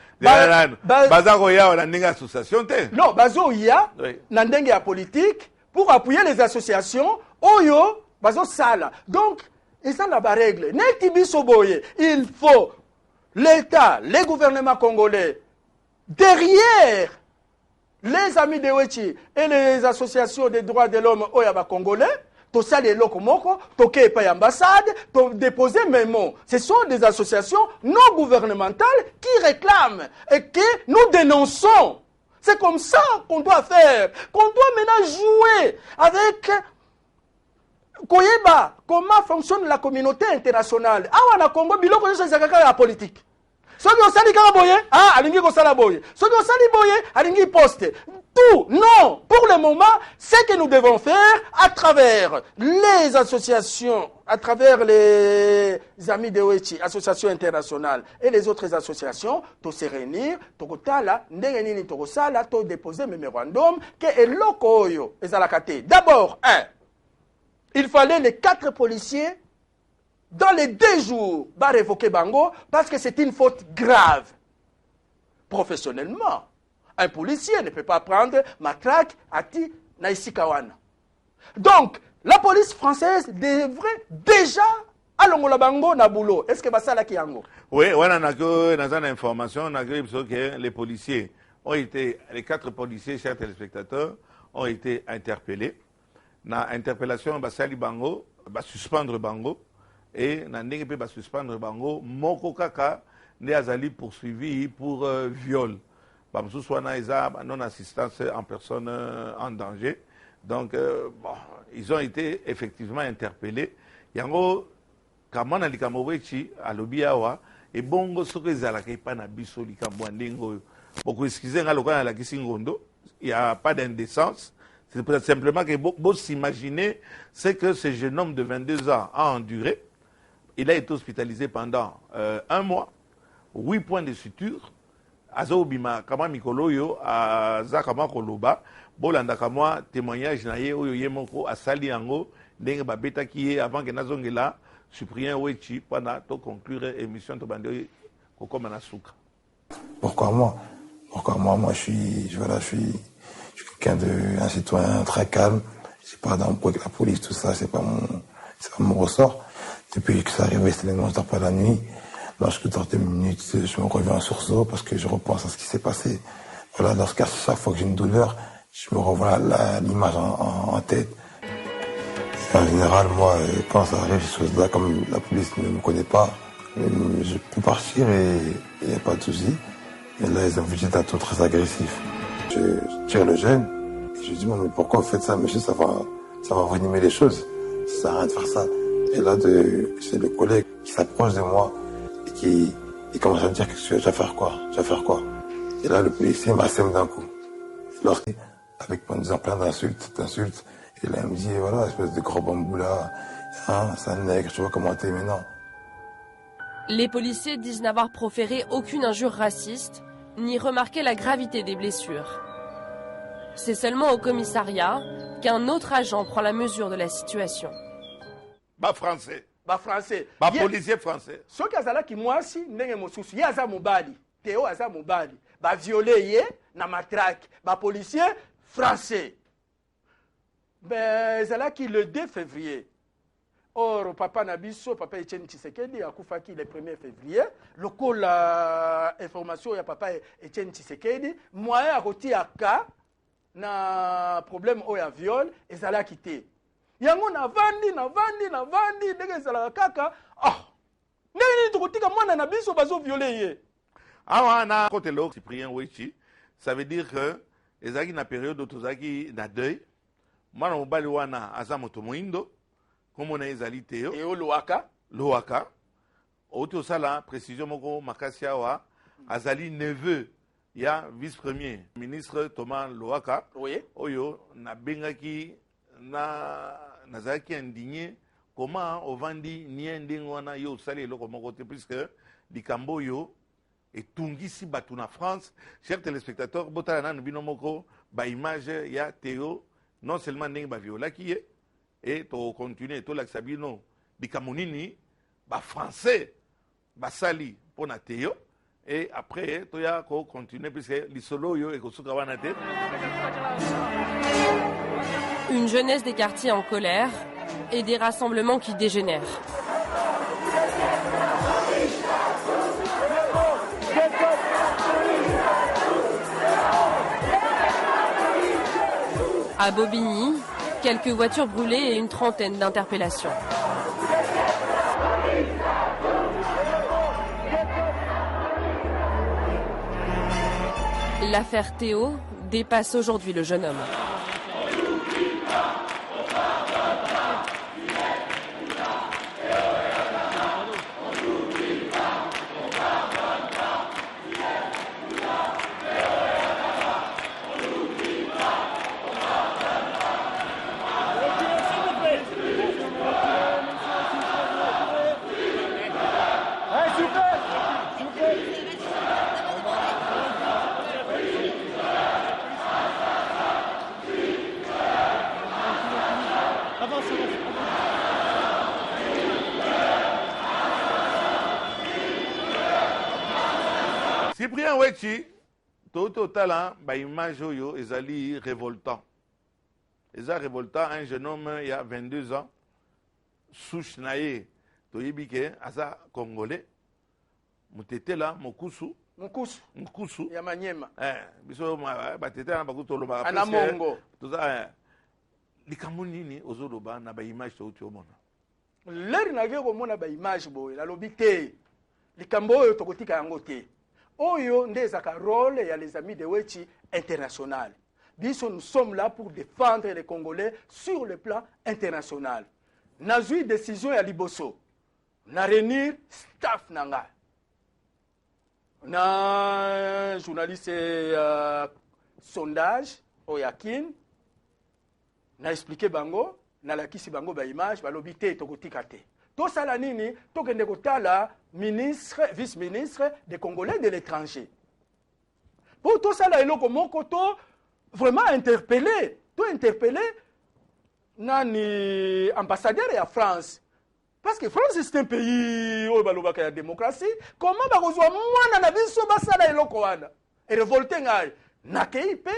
Bazako ya na ndenge association te. Non, Bazo ya na ndenge ya politique pour appuyer les associations oyo bazo sala. Donc, et ça la règle. Neti biso boye, il faut l'État, les gouvernements congolais derrière les amis de Weti et les associations des droits de l'homme oya ba congolais. To sali eloko moko, toke pa ambassade, to déposer mes mots. Ce sont des associations non gouvernementales qui réclament et que nous dénonçons. C'est comme ça qu'on doit faire, qu'on doit maintenant jouer avec koyeba comment fonctionne la communauté internationale. Awa na Congo biloko nyonso ezalaka ya politique. Soki osali kaka boye, alingi kosala boye. Soki osali boye, alingi poste. Tout, non. Pour le moment, ce que nous devons faire à travers les associations, à travers les amis de Wechi, associations internationales et les autres associations, to se réunir, to kotala, ndenge nini to kosala, to déposer memorandum, que eloko oyo ezalakate. D'abord, il fallait les 4 policiers dans les 2 jours, bah révoquer Bango, parce que c'est une faute grave. Professionnellement, un policier ne peut pas prendre matraque, ati, naïsikawana. Donc, la police française devrait déjà alongola Bango na boulot. Est-ce que ça là qui yango? Oui, on a dans une information, on a que les policiers ont été, les 4 policiers, chers téléspectateurs, ont été interpellés. Dans l'interpellation, Basali Bango, va suspendre Bango. Et na ndenge pe ba suspendre Bango moko kaka ne azali poursuivi pour viol. Ba msusu wana eza non assistance en personne en danger. Donc bon, ils ont été effectivement interpellés. Yango kamana likamowechi alobi awa et bongo soko ezalaka epa na biso likambo ndengo. Beaucoup excusez nga lokana la kisingondo, il y a pas d'indécence. C'est peut-être simplement que vous s'imaginez c'est que ce jeune homme de 22 ans a enduré. Il a été hospitalisé pendant 1 mois, 8 points de suture. Azo bima kama mikolo yo aza kama koloba bolanda kama témoignage na ye oyo yemoko asali yango ndenge babeta ki avant que nazongela Cyprien Wechi pendant to conclure émission to bande kokoma na suka. Pourquoi moi je suis quelqu'un un citoyen très calme. Je pas dans le la police tout ça, c'est pas mon ressort. Depuis que ça arrivait, c'était les 11h pas la nuit. Lorsque dans 2 minutes, je me reviens en sursaut parce que je repense à ce qui s'est passé. Voilà, dans ce cas, chaque fois que j'ai une douleur, je me revois l'image en tête. Et en général, moi, quand ça arrive, ces choses-là, comme la police ne me connaît pas, je peux partir et il n'y a pas de souci. Mais là, ils ont vu d'être tout très agressif. Je tire le jeune et je lui dis, mais pourquoi vous faites ça, monsieur, ça va venimer les choses. Ça sert à rien de faire ça. Et là, c'est le collègue qui s'approche de moi et qui commence à me dire que je vais faire quoi. Et là, le policier m'assème d'un coup. Avec en disant plein d'insultes. Et là, il me dit, voilà, espèce de gros bambou là, c'est un nègre, tu vois comment t'es maintenant. Les policiers disent n'avoir proféré aucune injure raciste, ni remarqué la gravité des blessures. C'est seulement au commissariat qu'un autre agent prend la mesure de la situation. Ba français. Ba policier français. Soki azalaki mwasi ndenge mosusu ye aza mobali. Théo aza mobali. Ba violé ye na matraque. Ba policier français. Ben ezalaki le 2 février. Or papa Nabiso, papa Etienne Tshisekedi akufaki le 1er février. Lokola information ya papa Etienne Tshisekedi, moyen akoti aka na problème oya viol ezalaki te. Yango na vandi ndenge ezalaka kaka ndenge tukotika mwana na biso bazo violer ye. Awa na côté lo Cyprien Wechi, ça veut dire que ezaki na période tozaki na deuil. Mwana mobali wana aza moto moindo comme na ezali Théo et Loaka auto sala précision moko makasi awa azali neveu ya vice-premier ministre Thomas Loaka. Oui. Oyo na bengaki nazalaki indigné comment ovandi nie ndenge wana yo osali eloko moko te puisque likambo oyo etungisi bato na France. Chers téléspectateurs, botala nanu bino moko baimage ya Théo non seulement ndenge baviolaki ye et tokontinue tolakisa bino likambo nini bafrançais basali mpo na Théo et après toya kocontinue puisque lisolo oyo ekosuka wana te. Une jeunesse des quartiers en colère et des rassemblements qui dégénèrent. À Bobigny, quelques voitures brûlées et une trentaine d'interpellations. L'affaire Théo dépasse aujourd'hui le jeune homme. Cyprien Wechi, tout talent, image oyo ezali révoltant. Eza révoltant, un jeune homme il y a 22 ans, souche naye, toyibike, asa congolais, mutete la, mokusu. Mukusu. Ya Manyema. Biso batete na bakuto loba. Anamongo. Tuza likambo nini ozoloba na ba image to omona. Leri na ge komona ba image boye, la lobi te. Likambo oyo tokotika yango te. Oyo nde ezaka rôle ya les amis de Wechi international. Biso nous sommes là pour défendre les Congolais sur le plan international. Nazui décision ya liboso. Na réunir staff nanga. Na journaliste sondage Oyakin na expliqué bango na lakisi bango ba image ba lobi te tokotika te. To sala nini tokende kotala ministre vice-ministre des Congolais de l'étranger. Pour to sala eloko moko to vraiment interpellé, nani ambassadeur ya France. Parce que France c'est un pays où il y a la démocratie. Comment il y a mwana na biso basala eloko wana? Et révolté ngai na KIP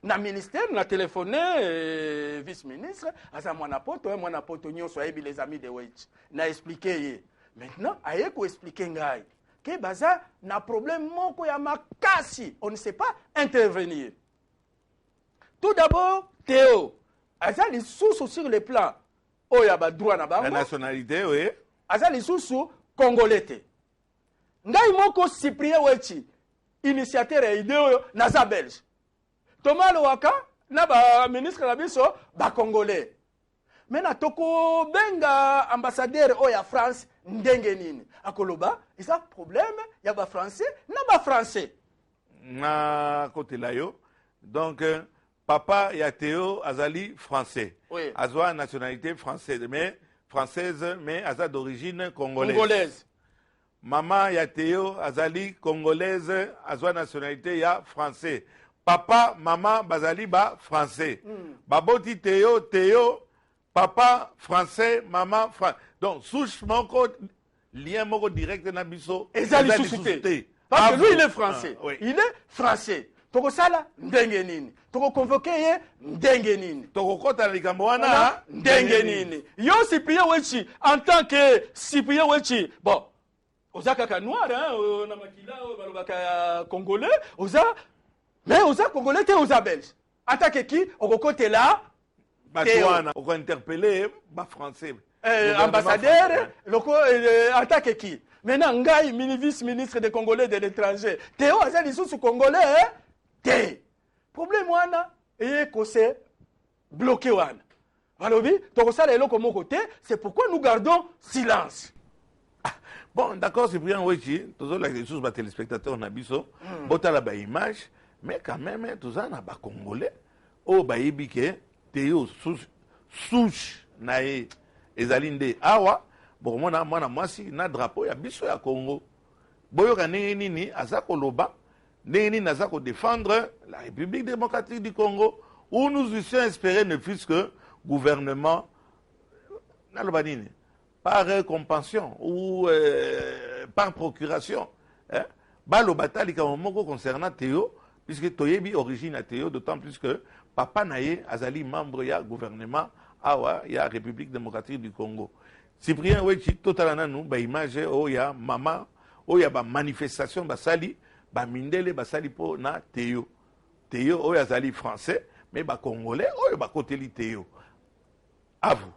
na ministère na téléphoné vice-ministre asa mwana poto nyonso ayebi les amis de Wechi. Na expliqué maintenant aye ko expliquer ngai que baza na problème moko ya makasi, on ne sait pas intervenir. Tout d'abord Théo asa li sous sur le plan oya ba droit na bango la nationalité oui aza lisusu congolais te ngai moko Cyprien Wechi initiateur ya idée oyo naza belge Thomas Lowaka na ba ministre na biso ba congolais mena toko benga ambassadeur oya France ndenge nini akoloba isa problème ya ba français na ba français na côté là yo donc papa ya Théo azali français. Oui. Azwa nationalité française mais aza d'origine congolaise. Maman ya Théo azali congolaise, azwa nationalité ya français. Papa, maman bazali ba français. Baboti Théo, papa français, maman français. Donc souche moko lien moko direct na biso ezali suscité. Parce que lui il est français. Oui. Il est français. Toko sala ndenge nini toko convoqué ye ndenge nini toko kota likambo wana ndenge nini yo Cyprien Wechi en tant que Cyprien Wechi bon oza kaka noir hein na makila balobaka congolais oza mais oza congolais te oza belge en tant que qui okokotela là batwana oko interpeller ba français ambassadeur loko en tant que qui maintenant ngai vice-ministre des Congolais de l'étranger Théo aza lisusu congolais te problème wana et que c'est bloqué wana balobi tokosala eloko moko te c'est pourquoi nous gardons silence. Bon d'accord Cyprien Wechi toujours la sous ba téléspectateurs na biso botala ba image mais quand même tous na ba congolais o ba yebike Théo souche nae ezalinde awa bon mona mwasi na drapeau ya biso ya Congo boyoka nini aza koloba nini naza ko défendre la République démocratique du Congo où nous eussions espéré ne fût-ce que gouvernement nalobanini par compassion ou par procuration balobata likambo moko concernant Théo puisque toyebi origine à Théo d'autant plus que papa naye azali membre ya gouvernement awa ya République démocratique du Congo. Cyprien Wechi totalana nous ba image oya mama oya ba manifestation basali ba mindele basali po na Théo oya azali français mais ba congolais oya ba koteli Théo. À vous.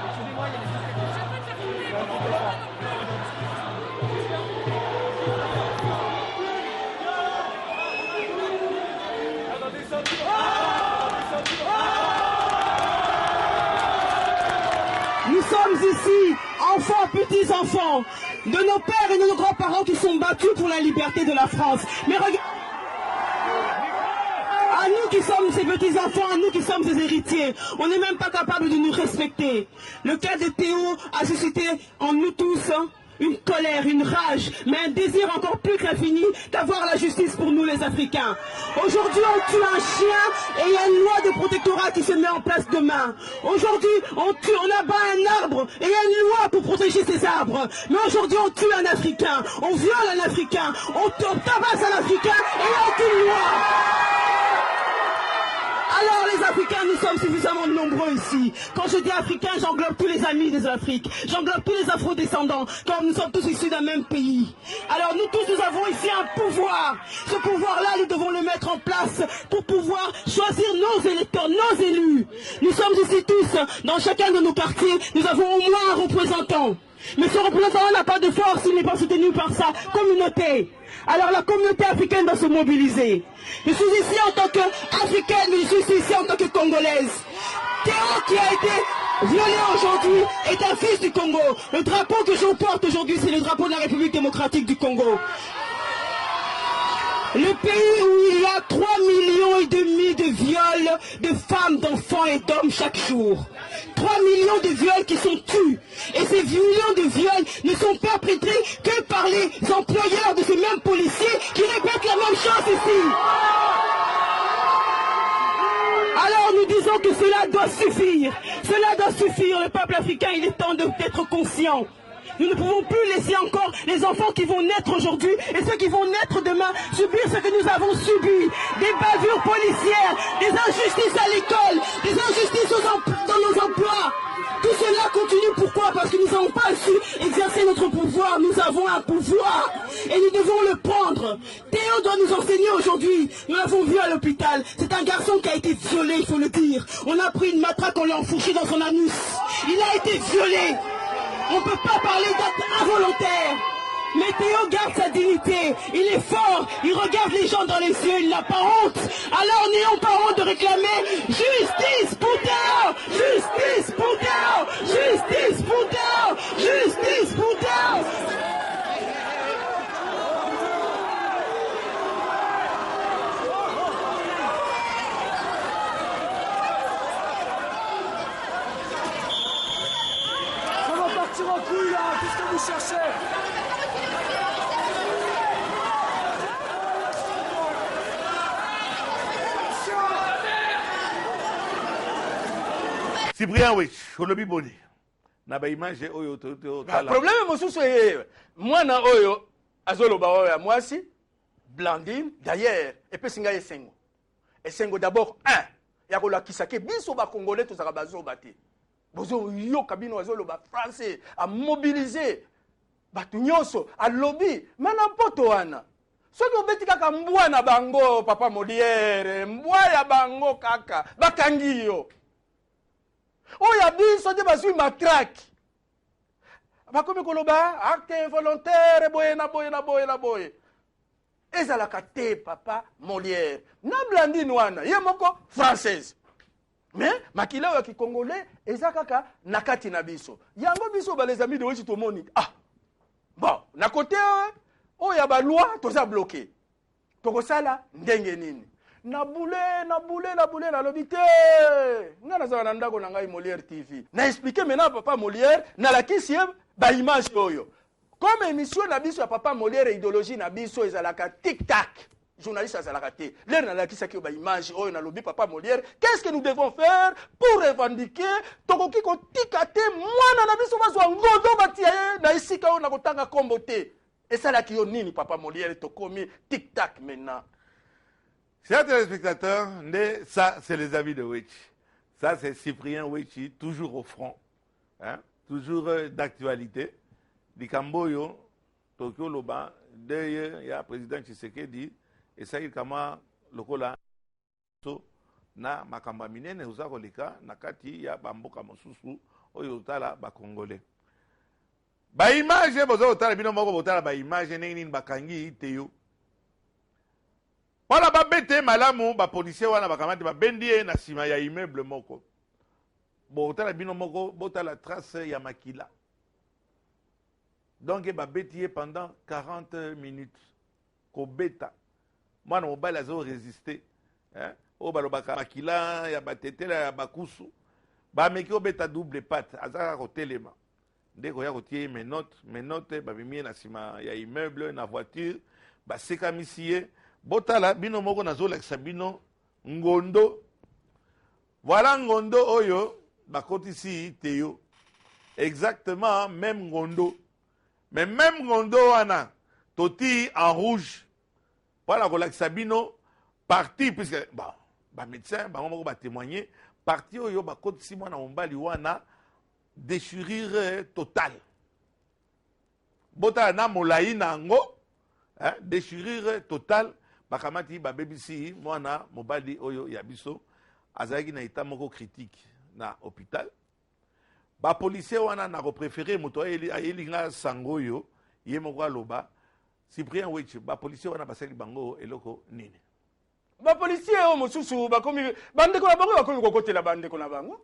Excusez-moi, il y a des sommes ici, enfants, petits-enfants, de nos pères et de nos grands-parents qui sont battus pour la liberté de la France. Mais regardez, à nous qui sommes ces petits-enfants, à nous qui sommes ces héritiers, on n'est même pas capable de nous respecter. Le cas de Théo a suscité en nous tous une colère, une rage, mais un désir encore plus qu'infini d'avoir la justice pour nous les Africains. Aujourd'hui, on tue un chien et il y a une loi de protectorat qui se met en place demain. Aujourd'hui, on abat un arbre et il y a une loi pour protéger ces arbres. Mais aujourd'hui, on tue un Africain, on viole un Africain, on tabasse un Africain et il n'y a aucune loi. Alors les Africains, nous sommes suffisamment nombreux ici. Quand je dis Africains, j'englobe tous les amis des Afriques. J'englobe tous les afro-descendants, car nous sommes tous issus d'un même pays. Alors nous tous, nous avons ici un pouvoir. Ce pouvoir-là, nous devons le mettre en place pour pouvoir choisir nos électeurs, nos élus. Nous sommes ici tous, dans chacun de nos quartiers, nous avons au moins un représentant. Mais ce représentant n'a pas de force, il n'est pas soutenu par sa communauté. Alors la communauté africaine doit se mobiliser. Je suis ici en tant qu'Africaine, mais je suis ici en tant que Congolaise. Théo qui a été violé aujourd'hui est un fils du Congo. Le drapeau que je porte aujourd'hui, c'est le drapeau de la République démocratique du Congo. Le pays où il y a 3,5 millions de viols de femmes, d'enfants et d'hommes chaque jour. 3 millions de viols qui sont tués. Et ces millions de viols ne sont perpétrés que par les employeurs de ces mêmes policiers qui répètent la même chose ici. Alors nous disons que cela doit suffire. Cela doit suffire. Le peuple africain, il est temps d'être conscient. Nous ne pouvons plus laisser encore les enfants qui vont naître aujourd'hui et ceux qui vont naître demain subir ce que nous avons subi. Des bavures policières, des injustices à l'école, des injustices dans nos emplois. Tout cela continue. Pourquoi? Parce que nous n'avons pas su exercer notre pouvoir. Nous avons un pouvoir et nous devons le prendre. Théo doit nous enseigner aujourd'hui. Nous l'avons vu à l'hôpital. C'est un garçon qui a été violé, il faut le dire. On a pris une matraque, on l'a enfourché dans son anus. Il a été violé. On ne peut pas parler d'acte involontaire. Mais Théo garde sa dignité. Il est fort. Il regarde les gens dans les yeux. Il n'a pas honte. Alors n'ayons pas honte de réclamer justice pour Théo. Justice pour Théo. Justice pour Théo. Justice pour Théo. En couille là, qu'est-ce que vous cherchez? Cyprien Wech, olobi boni. Na ba image oyo to tala. Problème mosusu mwana oyo azoloba oyo ya mwasi Blandine d'ailleurs epesinga esengo. Esengo d'abord ya kolakisa ke biso ba congolais tozaka bazoba te. Bozo yo kabino azoloba français a mobiliser batu nyonso a lobby mana poto wana. Soki obeti kaka mbwa na bango papa Molière, mbwa ya bango kaka bakangi yo. Oya biso de bazui matraque. Bakomi koloba acte involontaire boye. Ezalaka te papa Molière. Na Blandine wana ye moko française. Mais makila ya ki congolais ezakaka nakati na biso. Yango biso ba les amis de Wechi tomoni. Bon, na côté oya ba loi toza bloqué. Tokosala ndenge nini? Na boule na lobité. Ngana za na ndako na ngai Molière TV. Na expliquer maintenant papa Molière na la kisie ba image oyo. Comme émission na biso ya papa Molière idéologie na biso ezalaka tic-tac. Journaliste azalaka te. L'air na la kisie ba image oyo na lobby papa Molière. Qu'est-ce que nous devons faire pour revendiquer tokoki ko tikate mwana na biso bazwa ngodo batia na isika oyo na kotanga kombo te. Et ça là qui yo nini papa Molière tokomi tic-tac maintenant. Chers téléspectateurs, ça c'est les amis de Wechi. Ça c'est Cyprien Wechi, toujours au front, hein? Toujours d'actualité. Likamboyo, Tokyo Loba, il y a président Tshisekedi, et ça il kama lokola na makamba minene uzakolika nakati ya bamboka mosusu oyo tala ba congolais. Ba image bozo tala bino moko botala ba image nini bakangi Théo. Voilà ba bete malamu ba policier wana bakamati ba bendie na sima ya immeuble moko. botala bino moko botala trace ya makila. Donc ba bêtier pendant 40 minutes. Ko beta. Moi no mobile azo résister. Hein? O balobaka makila ya batetela ya bakusu. Ba meki obeta double patte azaka ko telema. Ndeko ya kotie mes notes ba bimie na sima ya immeuble na voiture ba seka misie botala bino moko nazo lakisa bino ngondo. Voilà ngondo oyo bakotisi teyo. Exactement même ngondo. Mais même ngondo wana toti en rouge. Voilà kolakisa bino parti puisque ba médecin ba moko ba témoigner parti oyo bakotisi mwana mombali wana déchirure totale. Bota na molai nango, hein, déchirure totale. Bakamati ba BBC mwana mobali oyo ya biso azaki na état moko critique na hôpital. Ba policier wana na ko préféré moto ayelinga sango yo ye moko aloba Cyprien Wechi ba policier wana basali bango eloko nini. Ba policier o mosusu bakomi bande ko bango bakomi kokotela bande ko na bango.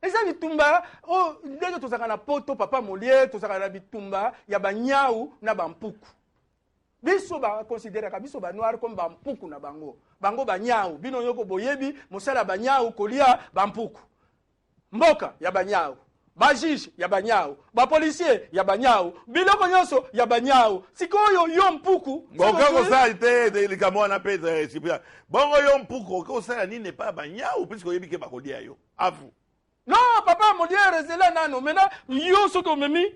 Eza bitumba o ndenge tozaka na poto papa Molière tozaka na bitumba ya banyau na bampuku. Biso ba considérer ka biso ba noir comme bampuku na bango. Bango banyau bino yoko boyebi mosala banyau kolia bampuku. Mboka ya banyau. Ba juge ya banyau, ba policier ya banyau, biloko nyonso ya banyau. Sikoyo yo mpuku. Bongo ko sa ite de kamo na pete Cyprien. Bongo yo mpuku ko sa ni ne pas banyau puisque yebi ke bakolia yo. Avu. Non, papa Molière zela nano. Maintenant, yo soko memi.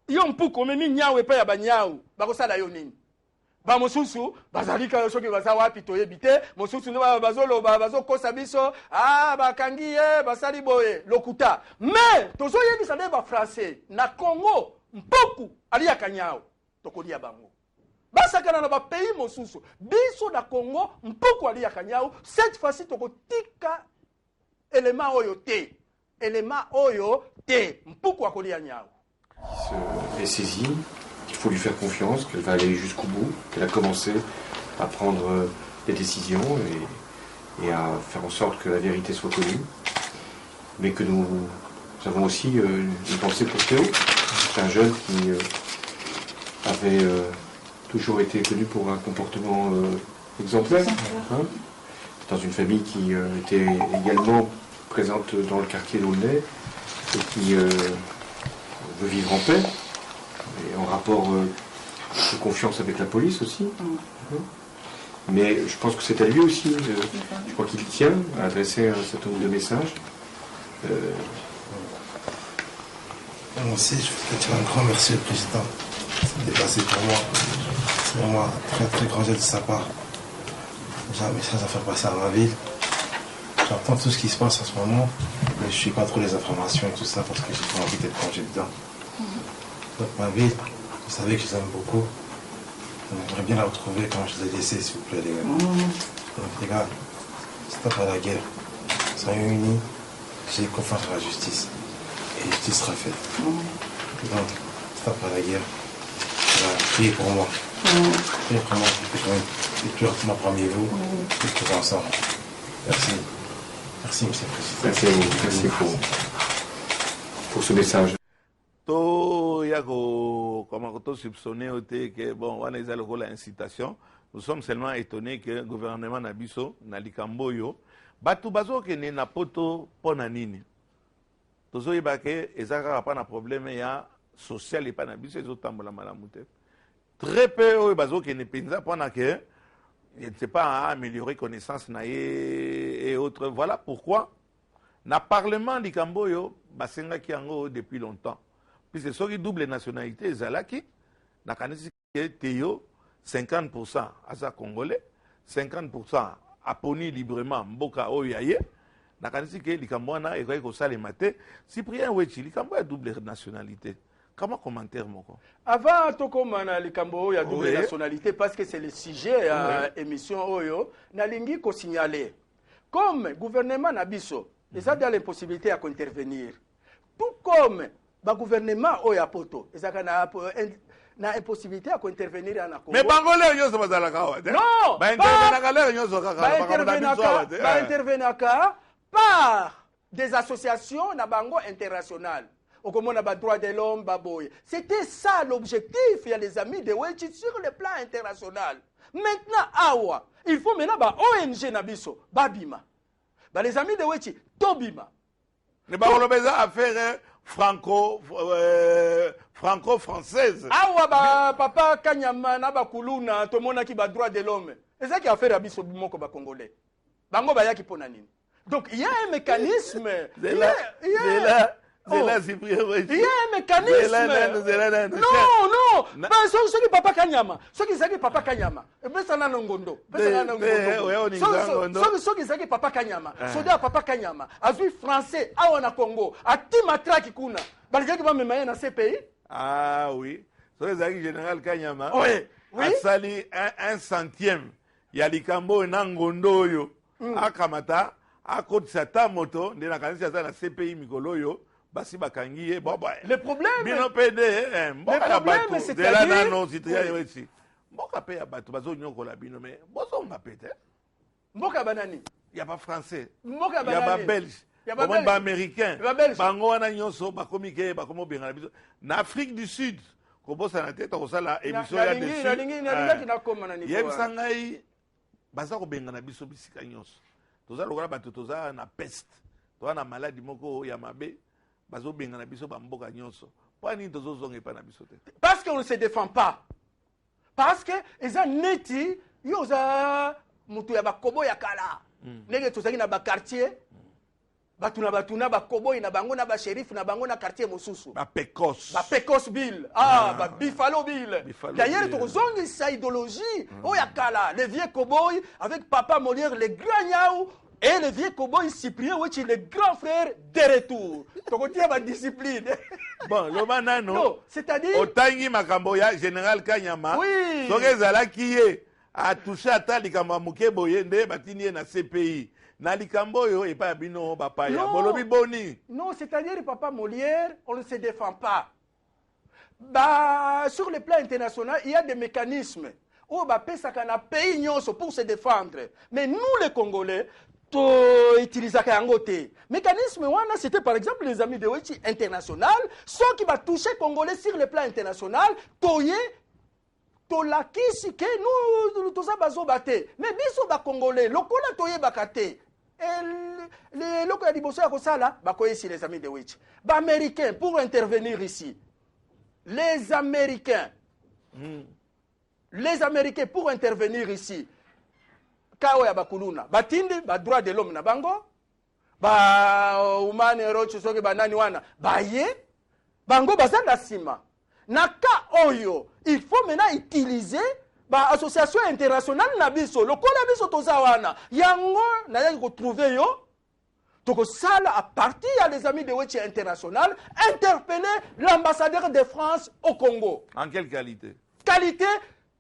Yo mpuko memi nyau epa ya banyau. Bakosala yo nini? Ba mosusu bazalika soki baza wapi toyebite, mosusu no bazolo bazokosa biso, bakangi ye basali boye lokuta. Mais tozo yebisa ne ba français na Congo mpuku ali ya kanyao tokolia bango. Basakana na ba pays mosusu biso na Congo mpuku ali ya kanyao cette fois-ci tokotika élément oyo te mpuku akolia nyao. Est saisie, qu'il faut lui faire confiance, qu'elle va aller jusqu'au bout, qu'elle a commencé à prendre des décisions et à faire en sorte que la vérité soit connue. Mais que nous avons aussi une pensée pour Théo. C'est un jeune qui avait toujours été connu pour un comportement exemplaire. Hein, dans une famille qui était également présente dans le quartier d'Aulnay et qui veut vivre en paix et en rapport de confiance avec la police aussi. Mais je pense que c'est à lui aussi, je crois qu'il tient à adresser un certain nombre de messages. Moi aussi, je voudrais dire un grand merci au président. C'est dépassé pour moi. C'est vraiment un très très grand geste de sa part. J'ai un message à faire passer à ma ville. J'entends tout ce qui se passe en ce moment, mais je ne suis pas trop les informations et tout ça parce que j'ai pas envie d'être plongé dedans. Donc ma ville, vous savez que je l'aime beaucoup. J'aimerais bien la retrouver quand je l'ai laissée, s'il vous plaît, les gars. Donc les gars, stop à la guerre. Soyons unis, j'ai confiance en la justice. Et la justice sera faite. Donc, stop à la guerre. Priez pour moi. Priez pour moi, et puis maintenant parmi vous, et tout ensemble. Merci. Merci, monsieur le Président. Merci pour ce message. Incitation. Nous sommes seulement étonnés que le gouvernement Nabiso, Nalikamboyo, Batu Bazo qui n'est na poto ponanini. Tozo yebake, ezaka pas na problème ya social et pas Nabiso, ils ont tambola malamute. Très peu Bazo qui n'est pas pendant que il ne sait pas améliorer connaissance et autres. Voilà pourquoi, dans le Parlement du Camboyo, Basenga Kiango depuis longtemps. Puisque ceux qui double nationalité, Zalaki, n'a qu'à Théo, 50% à sa Congolais, 50% à Poni librement, Mboka Oyaye, n'a qu'à dire que les Cambouana et que ça les maté. Cyprien Wechi, les Cambouana double nationalité. Comment commentaire, mon con? Avant, Tokomana, les Cambo, il y a double nationalité parce que c'est le sujet à émission Oyo. Nalingi ko signaler. Comme gouvernement Nabiso, ils ont l'impossibilité à intervenir. Tout comme le gouvernement Oyo Poto, ils ont impossibilité à intervenir en Congo. Mais Bangolais, ils sont pas la kawa. Non! Ba intervenir par des associations na bango internationales. Au comment on a droit de l'homme, baboy. C'était ça l'objectif, il y a les amis de Wechi sur le plan international. Maintenant, awa, il faut maintenant ba ONG nabiso, babima. Ba les amis de Wechi, tobima. Mais bah on a besoin à faire franco-française. Awa ba papa Kanyama na ba kuluna to mona ki ba droit de l'homme. Et ça qui a fait rabiso bimoko ba congolais. Bango ba yaki pona nini. Donc il y a un mécanisme. Il y a un mécanisme. Non. Ben ceux qui papa Kanyama, ceux qui saki papa Kanyama. Ben ça na ngondo. Ceux qui saki papa Kanyama. Soda papa Kanyama. Azui français awa na Congo. Ati matraki kuna. Balika ki ba memaye na CPI? Ah oui. So les général Kanyama. Oui. A sali un centième. Ya likambo na ngondo yo. Akamata akotisa ta moto ndena kanisa za na CPI mikolo yo. Basi bakangiye boba. Le problème. Bino PD le problème c'est là non citoyen ici. Mboka pe ya bato bazo nyoko la bino mais bozo ngapete. Mboka banani. Il y a pas français. Mboka banani. Il y a pas belge. Il y a pas belge. Ba américain. Bango wana nyonso ba komike ba komo benga na biso. Na Afrique du Sud. Kobosa na tete ko sala émission ya dessus. Na na koma na niveau. Yebsangai baza ko benga na biso bisika nyonso. Toza lokola bato toza na peste. Toza na maladie moko ya mabe. Bazo benga na biso ba mboka nyonso. Pani tozo zonge pa na biso te. Parce qu'on ne se défend pas. Parce que eza neti yo za mutu ya bakobo ya kala. Ndenge tozaki na ba quartier. Batuna ba kobo na bango na ba shérif na bango na quartier mosusu. Ba Pecos Bill. Ba Buffalo Bill. D'ailleurs tozongi sa idéologie o ya kala, les vieux cowboys avec papa Molière les grands Niaou. Et le vieux cowboy Cyprien, oui, le grand frère de retour. Donc, on ma discipline. Bon, le manano. Non, c'est-à-dire. Otangi Makamboya, général Kanyama. Oui. Sogezala qui est a touché à Talikamba Mukeboye, ne batini na CPI. Na likamboyo et pas bino papaya. Bolobi boni. Non, c'est-à-dire, papa Molière, on ne se défend pas. Bah, sur le plan international, il y a des mécanismes. Oh, bah, pesaka pays nyonso pour se défendre. Mais nous, les Congolais, utiliser un côté. Mécanisme wana c'était par exemple les amis de Wechi international, ceux qui va toucher Congolais sur le plan international, toye tolakisi que nous toza bazo baté. Mais biso ba Congolais, lokola toye bakate. Et les locaux di bosso ya kosala ba koyesi les amis de Wechi. Ba américains pour intervenir ici. Les Américains. Les Américains pour intervenir ici. Kawa ya bakuluna batindi ba droit de l'homme na bango ba human rights soki banani wana baye bango bazanda sima na ka oyo il faut maintenant utiliser ba association internationale na biso lokola biso toza wana yango na yaki ko trouver yo toko sala à partir ya les amis de Wechi international interpeller l'ambassadeur de France au Congo. En quelle qualité? Qualité.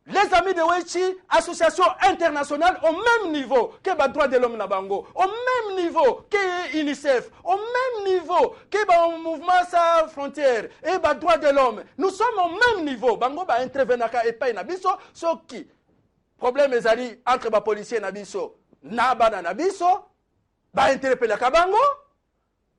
Les amis de Wechi, association internationale au même niveau que le droit de l'homme Nabango, au même niveau que UNICEF, au même niveau que le mouvement sans frontières et le droit de l'homme. Nous sommes au même niveau. Bango va intervenir et pas nabiso, ce qui problème est entre les policiers nabiso, naba nabiso, va interpeller Kabango.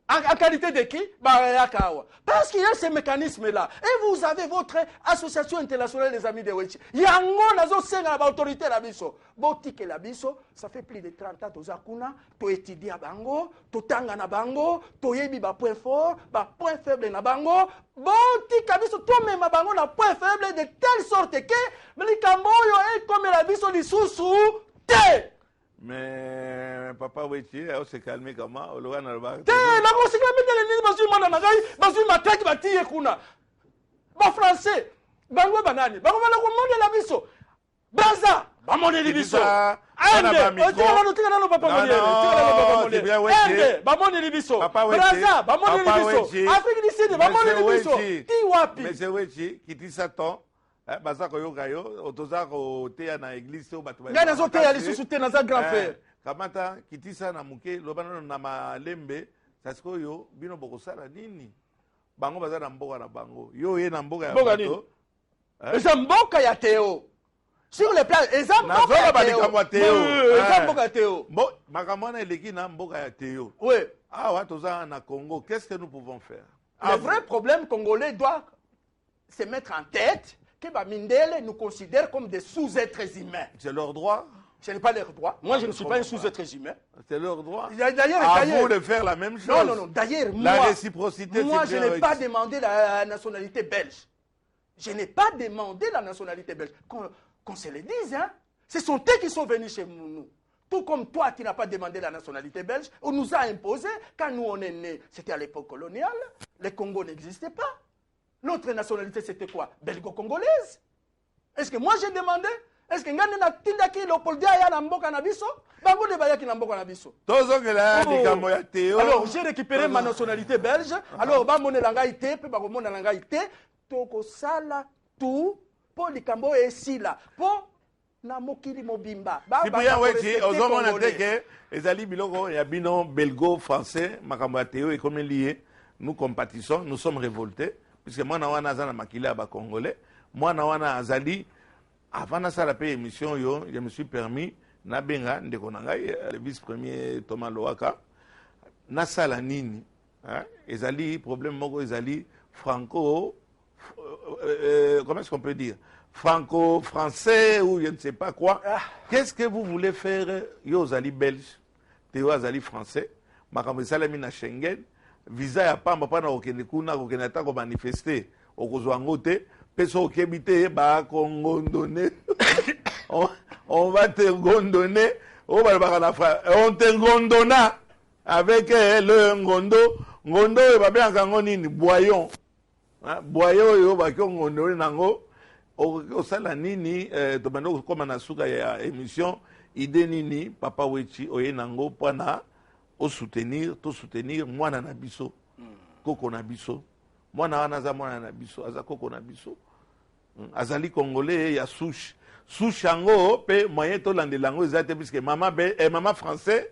En qualité de qui? Parce qu'il y a ces mécanismes-là. Et vous avez votre association internationale des amis de Wechi. Yango nazo senga na autorité la biso. Botike la biso, ça fait plus de 30 ans toza kuna, to étudier à bango, to tanga na bango, to yebi ba point fort, ba point faible na bango. Botike la biso to même bango na point faible de telle sorte que likambo yo est comme la biso lisusu te. Mais papa Wechi, on s'est calmé comment? On l'a calmé. La musique la ba français, bango banani, bango bana ko monde la biso. Baza, ba monde li biso. Ande, o tira no papa monde. Ande, ba monde li biso. Baza, ba monde li biso. Afrique du Sud, ba monde li biso. Ti wapi? Monsieur Wechi, kitisa ton. Baza ko yoka yo, otoza ko teya na église o batu ba. Ngana zo teya lisusu te na za grand frère. Kamata kitisa na muke lobana na malembe, sasko yo bino bokosala nini? Bango baza na mboka na bango. Yo ye na mboka ya bato. Eza mboka ya Théo. Sur le plan, eza mboka ya Théo. Eza mboka ya Théo. Makamwana eleki na mboka ya Théo. Oui. awa toza na Congo, qu'est-ce que nous pouvons faire? Le vrai problème congolais doit se mettre en tête que Bamindele nous considère comme des sous-êtres humains. C'est leur droit. Ce n'est pas leur droit. Moi, je ne suis pas un sous-être humain. C'est leur droit. D'ailleurs, à vous de faire la même chose. Non. D'ailleurs, la moi, réciprocité. Moi, je n'ai pas demandé la nationalité belge. Je n'ai pas demandé la nationalité belge. Qu'on se le dise, hein. Ce sont eux qui sont venus chez nous. Tout comme toi, tu n'as pas demandé la nationalité belge. On nous a imposé. Quand nous, on est nés, c'était à l'époque coloniale. Le Congo n'existait pas. L'autre nationalité, c'était quoi? Belgo-congolaise. Est-ce que moi, j'ai demandé? Est-ce que ngani na tindaki Léopoldia ya na mboka na biso? Bango de bayaki na mboka na biso. Alors, j'ai récupéré ma nationalité belge. Alors, bamone langa ite, pe bakomona langa ite, toko sala tout pour likambo esila. Pour na mokili mobimba. Cyprien Weti, ozomona teke ezali biloko ya bino belgo français makambo ya teo et comme lié, nous compatissons, nous sommes révoltés puisque moi na wana azana makila ba congolais, moi na wana azali. Avant de faire la émission, je me suis permis, Nabenga, le vice-premier Thomas Loaka, Nasala Nini, Ezali, problème Mogo Ezali, franco, comment est-ce qu'on peut dire? Franco-français ou je ne sais pas quoi. Qu'est-ce que vous voulez faire? Yo Zali belge, Théo Azali français, Makambo Salami na Schengen, visa ya pamba pana okenekuna, okenata ko manifester, okozwangote. Peso kebite ba kongondone on va te gondonner on te gondonna avec le ngondo ba bien kango nini boyon boyon yo ba kongondone nango o sala nini to bando koma na suka ya émission idée nini papa Weti oye nango pana o soutenir mwana na biso koko na biso mwana wana za mwana na biso aza koko na biso azali congolais ya souche yango pe moyen to landelango ezate puisque maman français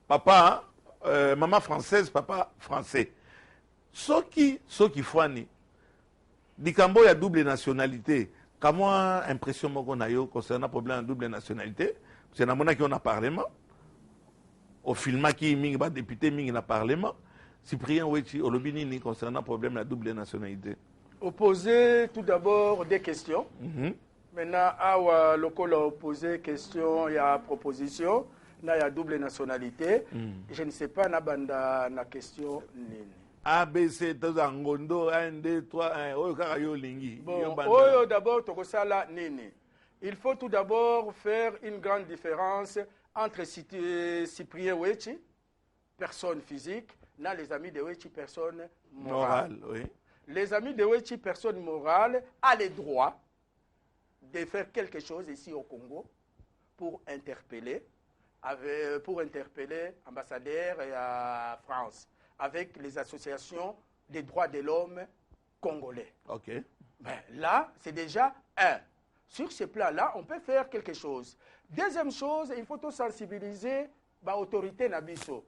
papa maman française papa français soki fwani likambo ya double nationalité kamwa impression moko na yo concernant problème de double nationalité c'est na mona qui on a parlement au filmaki mingi ba député mingi na parlement Cyprien Weti olobini ni concernant problème de la double nationalité. Opposer tout d'abord des questions. Maintenant, à local opposer question, il y a proposition, il y a double nationalité. Je ne sais pas na question nini. ABC Tozangondo 1 2 3 1 oyo kaka yo lingi. Bon, oyo d'abord tokosala nini. Il faut tout d'abord faire une grande différence entre Cyprien Weti, personne physique, et les amis de Weti, personne morale. Oui. Les amis de Weti, personne morale, a le droit de faire quelque chose ici au Congo pour interpeller l'ambassadeur à France avec les associations des droits de l'homme congolais. Ok. Ben, là, c'est déjà un. Sur ce plan-là, on peut faire quelque chose. Deuxième chose, il faut sensibiliser l'autorité Nabiso.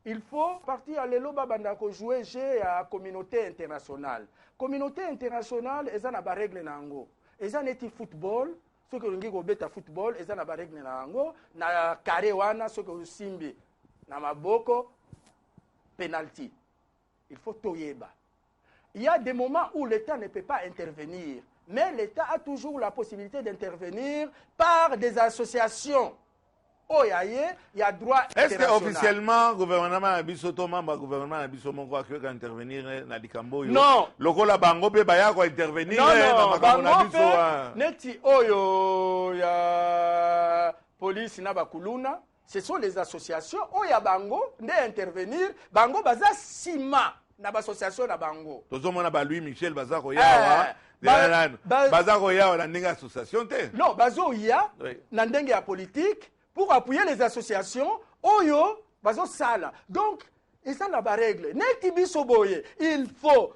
Il faut partir à l'éloba bandako jouer à la communauté internationale. Communauté internationale, ils ont des règles nango. Ils ont des football, ceux qui ont beta football, ils ont des règles nango. Na carré wana, ceux qui ont simbi, na maboko, penalty. Il faut toyeba. Il y a des moments où l'État ne peut pas intervenir, mais l'État a toujours la possibilité d'intervenir par des associations. Oh, il y a droit international. Est-ce que officiellement le gouvernement a le gouvernement a intervenir dans les Cambo? Non. Le bango peut intervenir dans bango neti oyo ya police na bakuluna. Ce sont les associations où il y a bango d'intervenir. Bango baza sima na association na bango. Tozomona ba Louis Michel bazako yawa. Bazako yawa na ndenge association te. Non, bazo ya na ndenge ya politique. Pour appuyer les associations, Oyo, bazo sala. Donc, et ça la règle. Il faut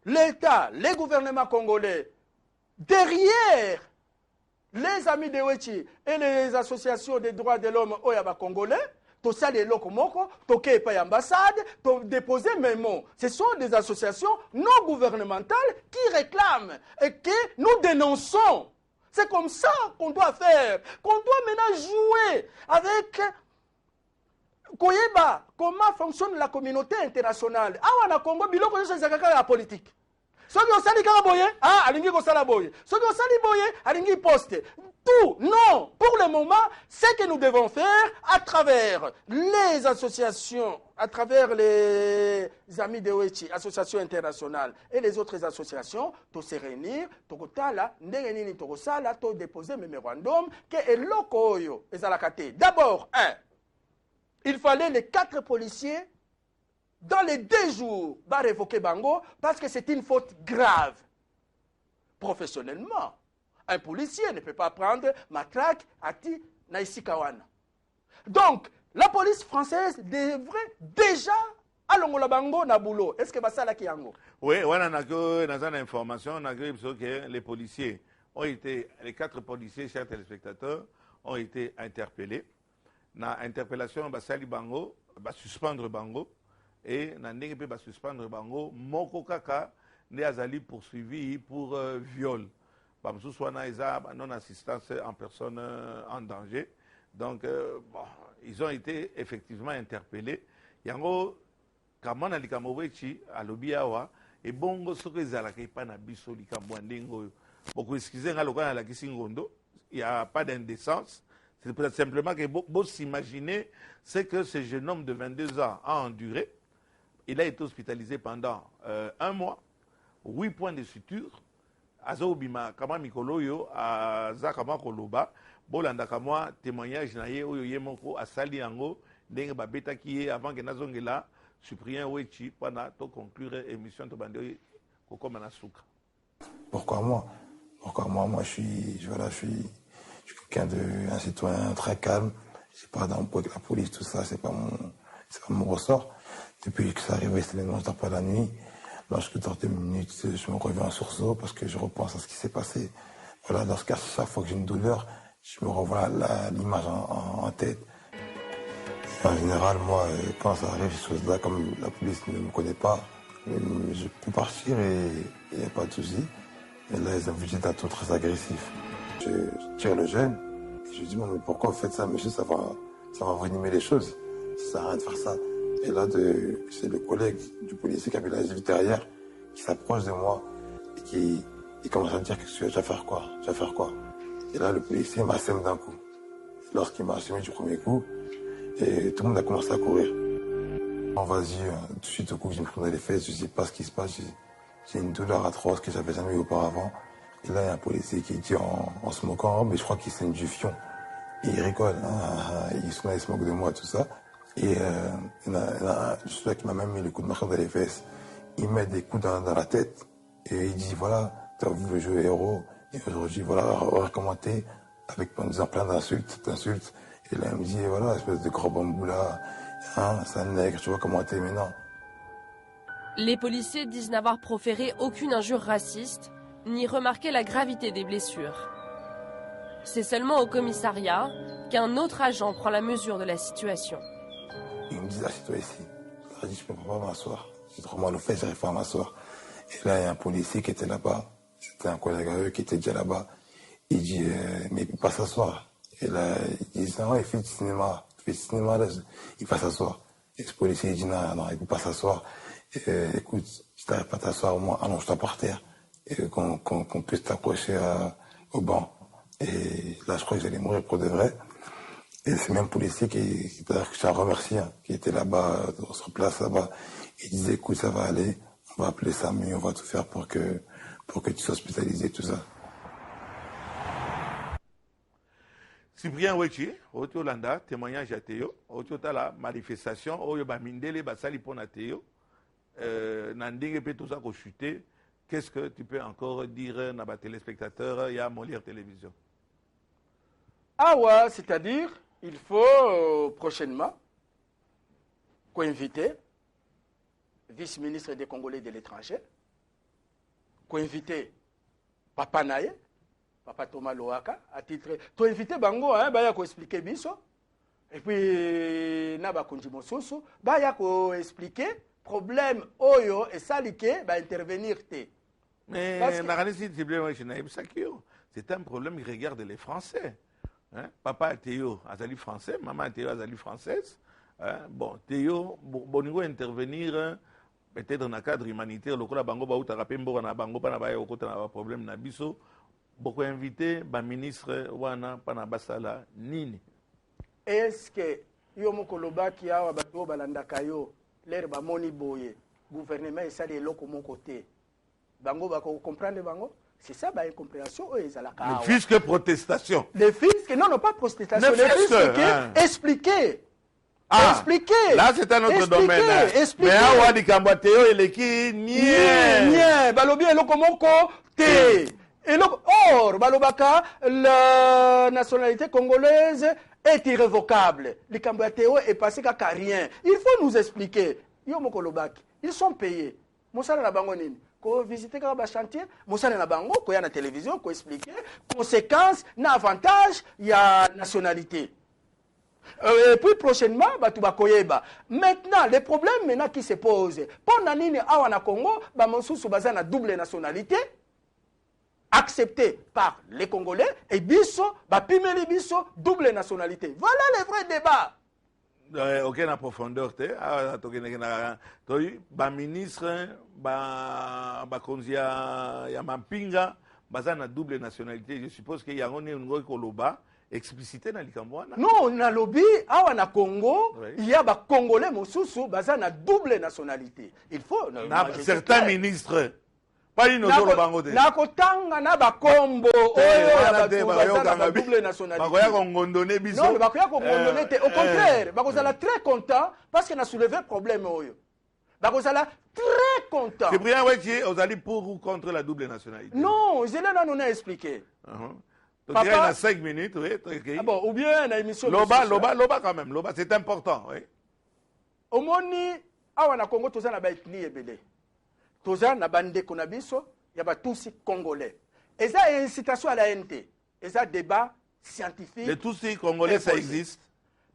l'État, les gouvernements congolais, derrière les amis de Weti et les associations des droits de l'homme Oyaba congolais, to sali lokomoko, to kepa ambassade, to déposer mes mots. Ce sont des associations non gouvernementales qui réclament et que nous dénonçons. C'est comme ça qu'on doit faire, qu'on doit maintenant jouer avec koyeba comment fonctionne la communauté internationale. Awa na Congo biloko nyonso ezalaka ya politique. Soki osali kaka boye, alingi kosala boye. Soki osali boye, alingi poste. Tout, non. Pour le moment, ce que nous devons faire à travers les associations, à travers les amis de Wechi, associations internationales et les autres associations, de se réunir, de déposer mémorandum, que eloko oyo ezalakate. D'abord, il fallait les 4 policiers dans les 2 jours, va révoquer Bango parce que c'est une faute grave. Professionnellement, un policier ne peut pas prendre matraque à ti naïsi kawana. Donc, la police française devrait déjà alongola Bango na boulot. Est-ce que basala ki yango? Oui, on a une information, on a que les policiers ont été, les 4 policiers, chers téléspectateurs, ont été interpellés. Na interpellation, basali Bango, suspendre Bango. Et Nandenge peut suspendre Bango, Moko Kaka ne azali poursuivi pour viol. Bamsouswana Eza, non-assistance en personne en danger. Donc, ils ont été effectivement interpellés. Yango, Kamana Likamowechi, à l'Obiawa, et Bongo Sokezala, qui n'est pas Nabiso Likamwandengo. Beaucoup excusez, à la Kisingondo, il n'y a pas d'indécence. C'est peut-être simplement que vous s'imaginez ce que ce jeune homme de 22 ans a enduré. Il a été hospitalisé pendant 1 mois, 8 points de suture. Azobima kama mikoloyo aza kama koloba bolanda kama témoignage na ye oyo yemoko asali yango ndenge babetaki ye avant que nazongela Cyprien Wechi pendant to conclure émission to bande kokoma na suka. Pourquoi moi? Moi je suis quelqu'un un citoyen très calme. Je pas dans la police, tout ça, c'est pas mon ressort. Depuis que ça arrive, c'est les noces pas la nuit. Lorsque dans 2 minutes, je me reviens en sursaut parce que je repense à ce qui s'est passé. Voilà, chaque fois que j'ai une douleur, je me revois l'image en tête. Et en général, moi, quand ça arrive, ces choses-là, comme la police ne me connaît pas, je peux partir et il n'y a pas de souci. Et là, ils ont vu un ton très agressif. Je tire le jeune et je lui dis, mais pourquoi vous faites ça, monsieur? Ça va venimer les choses. Ça sert à rien de faire ça. Et là, c'est le collègue du policier qui avait la vie derrière, qui s'approche de moi et qui commence à me dire que tu vas faire quoi? Et là, le policier m'assène d'un coup. Lorsqu'il m'a assommé du premier coup, et tout le monde a commencé à courir. Vas-y, tout de suite au coup, je me prenais les fesses, je ne sais pas ce qui se passe. J'ai une douleur atroce que j'avais jamais eu auparavant. Et là, il y a un policier qui dit en se moquant, mais je crois qu'il saigne du fion. Et il rigole, il se moque de moi, tout ça. Et il y a celui qui m'a même mis le coup de marteau dans les fesses. Il met des coups dans la tête et il dit voilà, tu as vu le jeu héros et aujourd'hui voilà, recommenté avec en disant plein d'insultes. Et là il me dit voilà, espèce de gros bambou là, c'est un nègre, tu vois comment t'es maintenant. Les policiers disent n'avoir proféré aucune injure raciste, ni remarqué la gravité des blessures. C'est seulement au commissariat qu'un autre agent prend la mesure de la situation. Il me dit, assieds-toi ici. Je lui ai dit, je ne peux pas m'asseoir. J'ai trop mal aux fesses, j'arrive pas à m'asseoir. Et là, il y a un policier qui était là-bas. C'était un collègue à eux qui était déjà là-bas. Il dit, mais il ne peut pas s'asseoir. Et là, il dit, non, il fait du cinéma. Là, il va s'asseoir. Et ce policier, il dit, non, il ne peut pas s'asseoir. Écoute, si tu n'arrives pas à t'asseoir, au moins, allonge-toi par terre. Et qu'on puisse t'accrocher au banc. Et là, je crois que j'allais mourir pour de vrai. Et c'est même policier que je remercie, qui était là-bas, sur place là-bas. Il disait, écoute, ça va aller, on va appeler Samy, on va tout faire pour que tu sois hospitalisé, tout ça. Cyprien Wechi, Otio Landa, témoignage à Théo, Otio la manifestation, Oyo Bamindele, Basali Pona Théo, Nandingue peut tout ça chuter. Qu'est-ce que tu peux encore dire à nos téléspectateurs et à Molière Télévision? Ah ouais, c'est-à-dire, il faut prochainement co-inviter vice-ministre des Congolais de l'étranger, co-inviter Papa Naye, Papa Thomas Loaka, à titre... Tu invité Bango, il faut expliquer biso. Et puis, Naba Konjimososo, il faut expliquer problème Oyo et Salike, intervenir. Mais c'est un problème qui regarde les Français. Hein? Papa Théo Azali français, maman Théo Azali française. Bon, Théo, boningo intervenir peut-être dans le cadre humanitaire, le cas bango ba utaka pembo na bango pa na ba yoko na problème na biso, beaucoup invité ba ministre wana pa na basala nini. Est-ce que yo mokoloba ki awa bato balandaka yo l'air ba moni boye gouvernement esali eloko mon côté bango ba comprendre bango c'est ça ba incompréhension eux ezalaka awa. Le fisc protestation. Le fisc non pas protestation, le fisc expliquer. Expliquer. Là c'est un autre domaine. Mais awa di kambateo eleki nie. Balobi eloko moko te. Or balobaka la nationalité congolaise est irrévocable. Le kambateo est passé qu'à rien. Il faut nous expliquer. Yo mokolobaki, ils sont payés. Mosala na bango nini? Ko visiter ka chantier, mosala na bango ko ya na télévision ko expliquer conséquences na avantage ya nationalité. Et puis prochainement, maintenant, le problème maintenant qui se pose, pendant nini awa na Congo, monsusu baza na double nationalité, accepté par les Congolais, et biso, pimeli biso, double nationalité. Voilà le vrai débat. Ok, na profondeur, ministre, konzia ya Mampinga, baza na double nationalité. Je suppose qu'il y a un koloba. Explicité dans l'Ikambouana. Non, na lobby, awa na Congo, il y a des Congolais mosusu, baza na double nationalité. Il faut. Certains ministres, pas une autre bango de. Na kotanga na ba kombo, baza na double nationalité. Bakoya kongondone biso. Non, bakoya kongondone te. Au contraire, bakozala très content parce qu'on a soulevé le problème oyo. Bakozala très content. C'est bien ouais qui vous allez pour ou contre la double nationalité. Non, je l'ai non expliqué. Papa, il y a 5 minutes, oui. Okay. Ah bon, ou bien une émission. Loba quand même. Loba, c'est important, oui. Au moni, awa na Congo, toza na ba ethnie ebele. Toza na bande konabiso, ya ba Tutsi congolais. Et ça, incitation à la NT. Et ça, débat scientifique. Les Tutsis congolais, ça existe?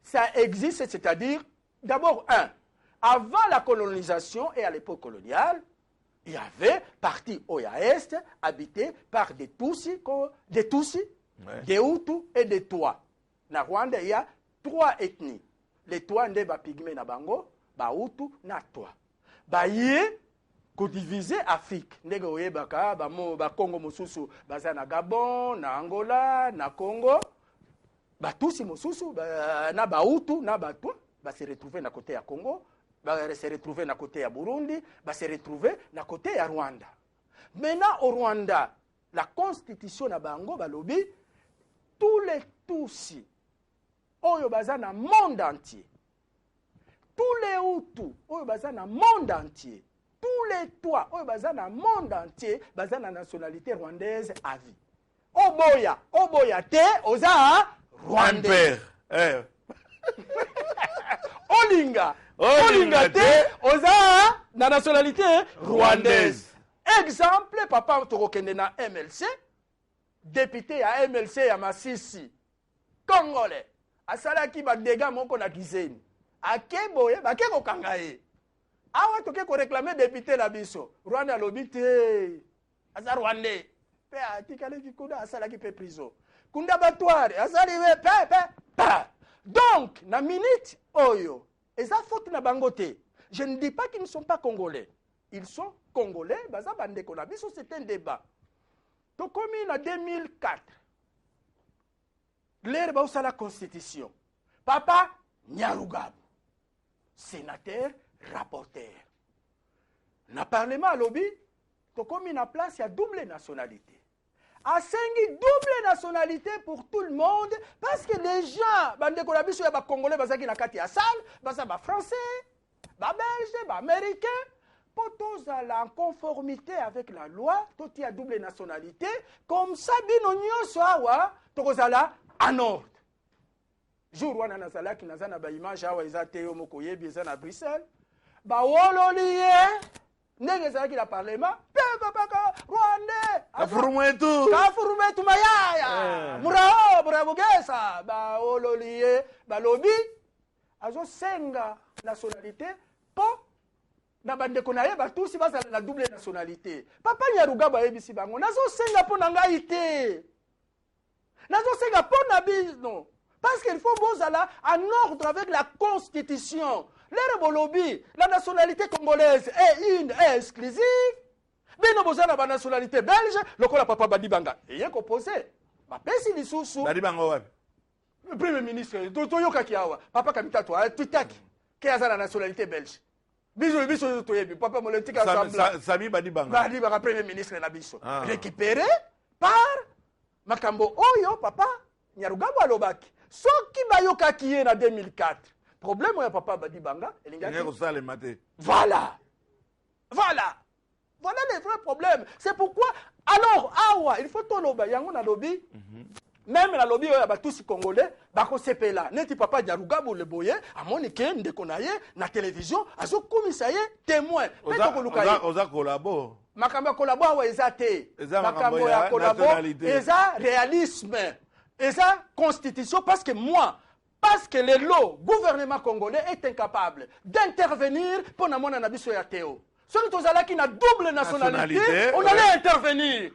Ça existe, c'est-à-dire, d'abord, avant la colonisation et à l'époque coloniale, il y avait partie Oya Est habitée par des Tutsis, des Hutus et des Twa. Na Rwanda, il y a 3 ethnies. Les Twa, ne ba pygmé na bango, ba Hutu na Twa. Ba yé, ko diviser Afrique. Ndege oye baka, ba Congo mosusu, baza na Gabon, na Angola, na Congo. Ba Tutsi mosusu, na ba Hutu, na ba Twa, ba se retrouver na côté ya Congo. Va se retrouver à côté de Burundi, va se retrouver à côté de Rwanda. Maintenant, au Rwanda, la constitution de Bango Balobi, tous les Tutsis, Oyo baza na monde entier, tous les Hutus, Oyo baza na monde entier, tous les Twa, Oyo baza na monde entier, baza na nationalité rwandaise à vie. Oboya te, oza Rwandais. Olinga te, oza na nationalité rwandaise. Exemple, papa Torokende na MLC, député à MLC à Masisi, Congolais, asalaki ba dégâts moko na Kiseni. Akeboye, bakeko kangaye. Awa toke ko réclamer député la biso. Rwanda lobité. Asa Rwandais. Pe atikale kikuda asalaki pe prison. Kunda batware, asali we pe. Donc, na minute oyo, eza faute na bangote. Je ne dis pas qu'ils ne sont pas congolais. Ils sont congolais, baza bandeko na biso, c'est un débat. Donc, comme en 2004, l'air baousa la constitution. Papa Nyarugabo, sénateur, rapporteur. Na parlement à lobby, donc comme en place, il y a double nationalité. A sengi double nationalité pour tout le monde parce que les gens, bandeko na biso ya ba congolais bazaki na kati ya salle, baza ba français, ba belge, ba américain, pour tous en conformité avec la loi, tout y a double nationalité, comme ça bino nyoso awa tokozala en ordre. Jour wana nazala ki nazana ba image awa ezate yo moko yebi ezana Bruxelles, ba wololiye ndenge ezalaki na parlement pepapaka rwandais kafurumetu mayaya murao burabugesa baololiye balobi azosenga nationalité po na bandeko na ye batusi bazala na double nationalité. Papa Nyarugabo ayebisi bango nazosenga mpo na ngai te, nazosenga mpo na bino Parce qu'il faut bozala en ordre avec la Constitution. L'ère lobby, la nationalité congolaise est une et exclusive. Bino bozala la nationalité belge, le papa Badibanga. Et il y a composé. Bapesi lisusu. Badibanga wapi? Le premier ministre, Toyoka Kiawa, papa Kamita toi, Tutaki, qui a la nationalité belge. Biso Toyebi, papa Molentika Sami Badibanga. Badibanga, premier ministre Nabiso. Récupéré par Makambo Oyo, papa Nyarugabo Alobaki. Soki Bayoka qui est en 2004. Problème, il y a papa Badibanga. Voilà. Voilà. Voilà les vrais problèmes. C'est pourquoi, alors, awa, il faut tout l'oba. Yango na lobby. Même la lobby, il y a tous les Congolais. Bako sepela. Neti papa Nyarugabo le boye. A monique, ndekonaye, na télévision. Azo komisaye, témoin. Oza collabo. Makambo collabo, awa, ezate. Makambo ya collabo. Eza réalisme. Eza constitution. Parce que le lot, gouvernement congolais est incapable d'intervenir pour na mona nabiso ya Théo. Celui qui a double nationalité, on allait intervenir.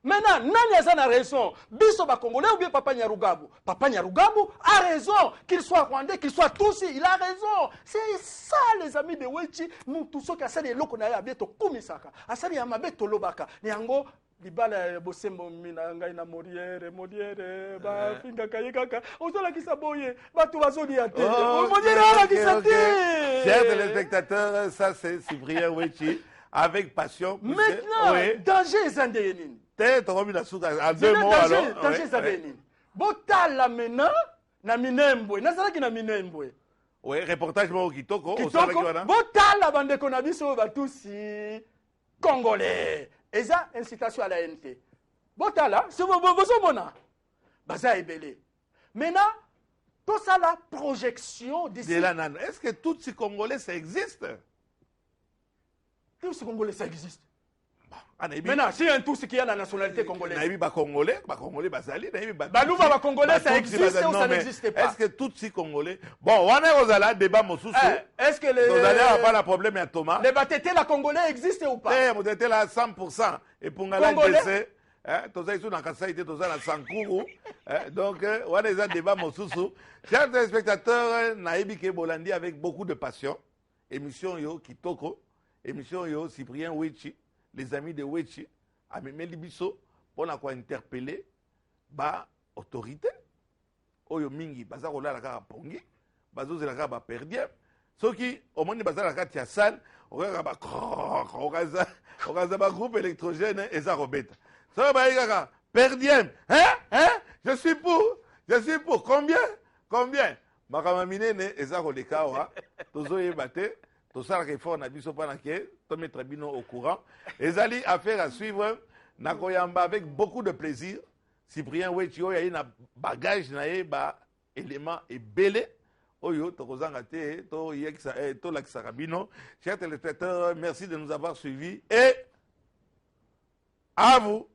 Maintenant, Nani a raison. Biso ba Congolais ou bien Papa Nyarugabo. Papa Nyarugabo a raison. Qu'il soit rwandais, qu'il soit Tutsi, il a raison. C'est ça, les amis de Wechi. Nous, tous ceux qui ont fait loko na ya bieto kumisaka. Asali ya mabeto lobaka. Niango, libala bosembo mina ngai na moriere ba finga kayekaka. Ozola kisaboye. Batu bazoli ate. Moriere ala kisate. Chers téléspectateurs, ça c'est Cyprien Wechi. Avec passion. Maintenant, danger Zandénine. Tête remis la souka. En deux mots alors. Danger Zandénine. Botala maintenant, na minembwe. Nazalaki na minembwe. Oui, reportage mo Kitoko. Botala bande konabiso batusi Congolais. Eza incitation à la NT. Botala, c'est bozomona. Baza ebele. Maintenant, tout ça la projection d'ici. Est-ce que tous ces Congolais ça existe? Tous ces Congolais, ça existe. Maintenant, si un tout ce qui a la nationalité congolaise. Congolais, Bazali, Congolais, ça existe ou ça n'existe pas? Est-ce que tous ces Congolais. Bon, on a un débat, est-ce que les. Vous n'avez pas le problème à Thomas. Les Batété, la Congolais existe ou pas? Vous êtes là à 100%. Et pour Ngala, c'est. Donc, on a un débat, chers téléspectateurs, Naïbi Kebolandi avec beaucoup de passion. Émission Yo Kitoko. Émission Yo Cyprien Wechi, les amis de Wechi, a même Libiso, pour interpeller ba autorité. Oyo mingi, baza rola la kara pongi, bazo la kara perdien. Ceux qui, au moins, baza la kara tiasal, okaza ba groupe électrogène et ça robeta. Ça va y perdien. Je suis pour. Combien? Makamamine ne, et ça roleka, tozo yebate. Tout ça, il faut mettre Bino au courant. Les alliés affaires à suivre, Nakoyamba avec beaucoup de plaisir. Cyprien Wechio, il y a un bagage, un élément et belé. Oyo, Tokozangate, to Laksarabino. Chers téléspectateurs, merci de nous avoir suivis et à vous.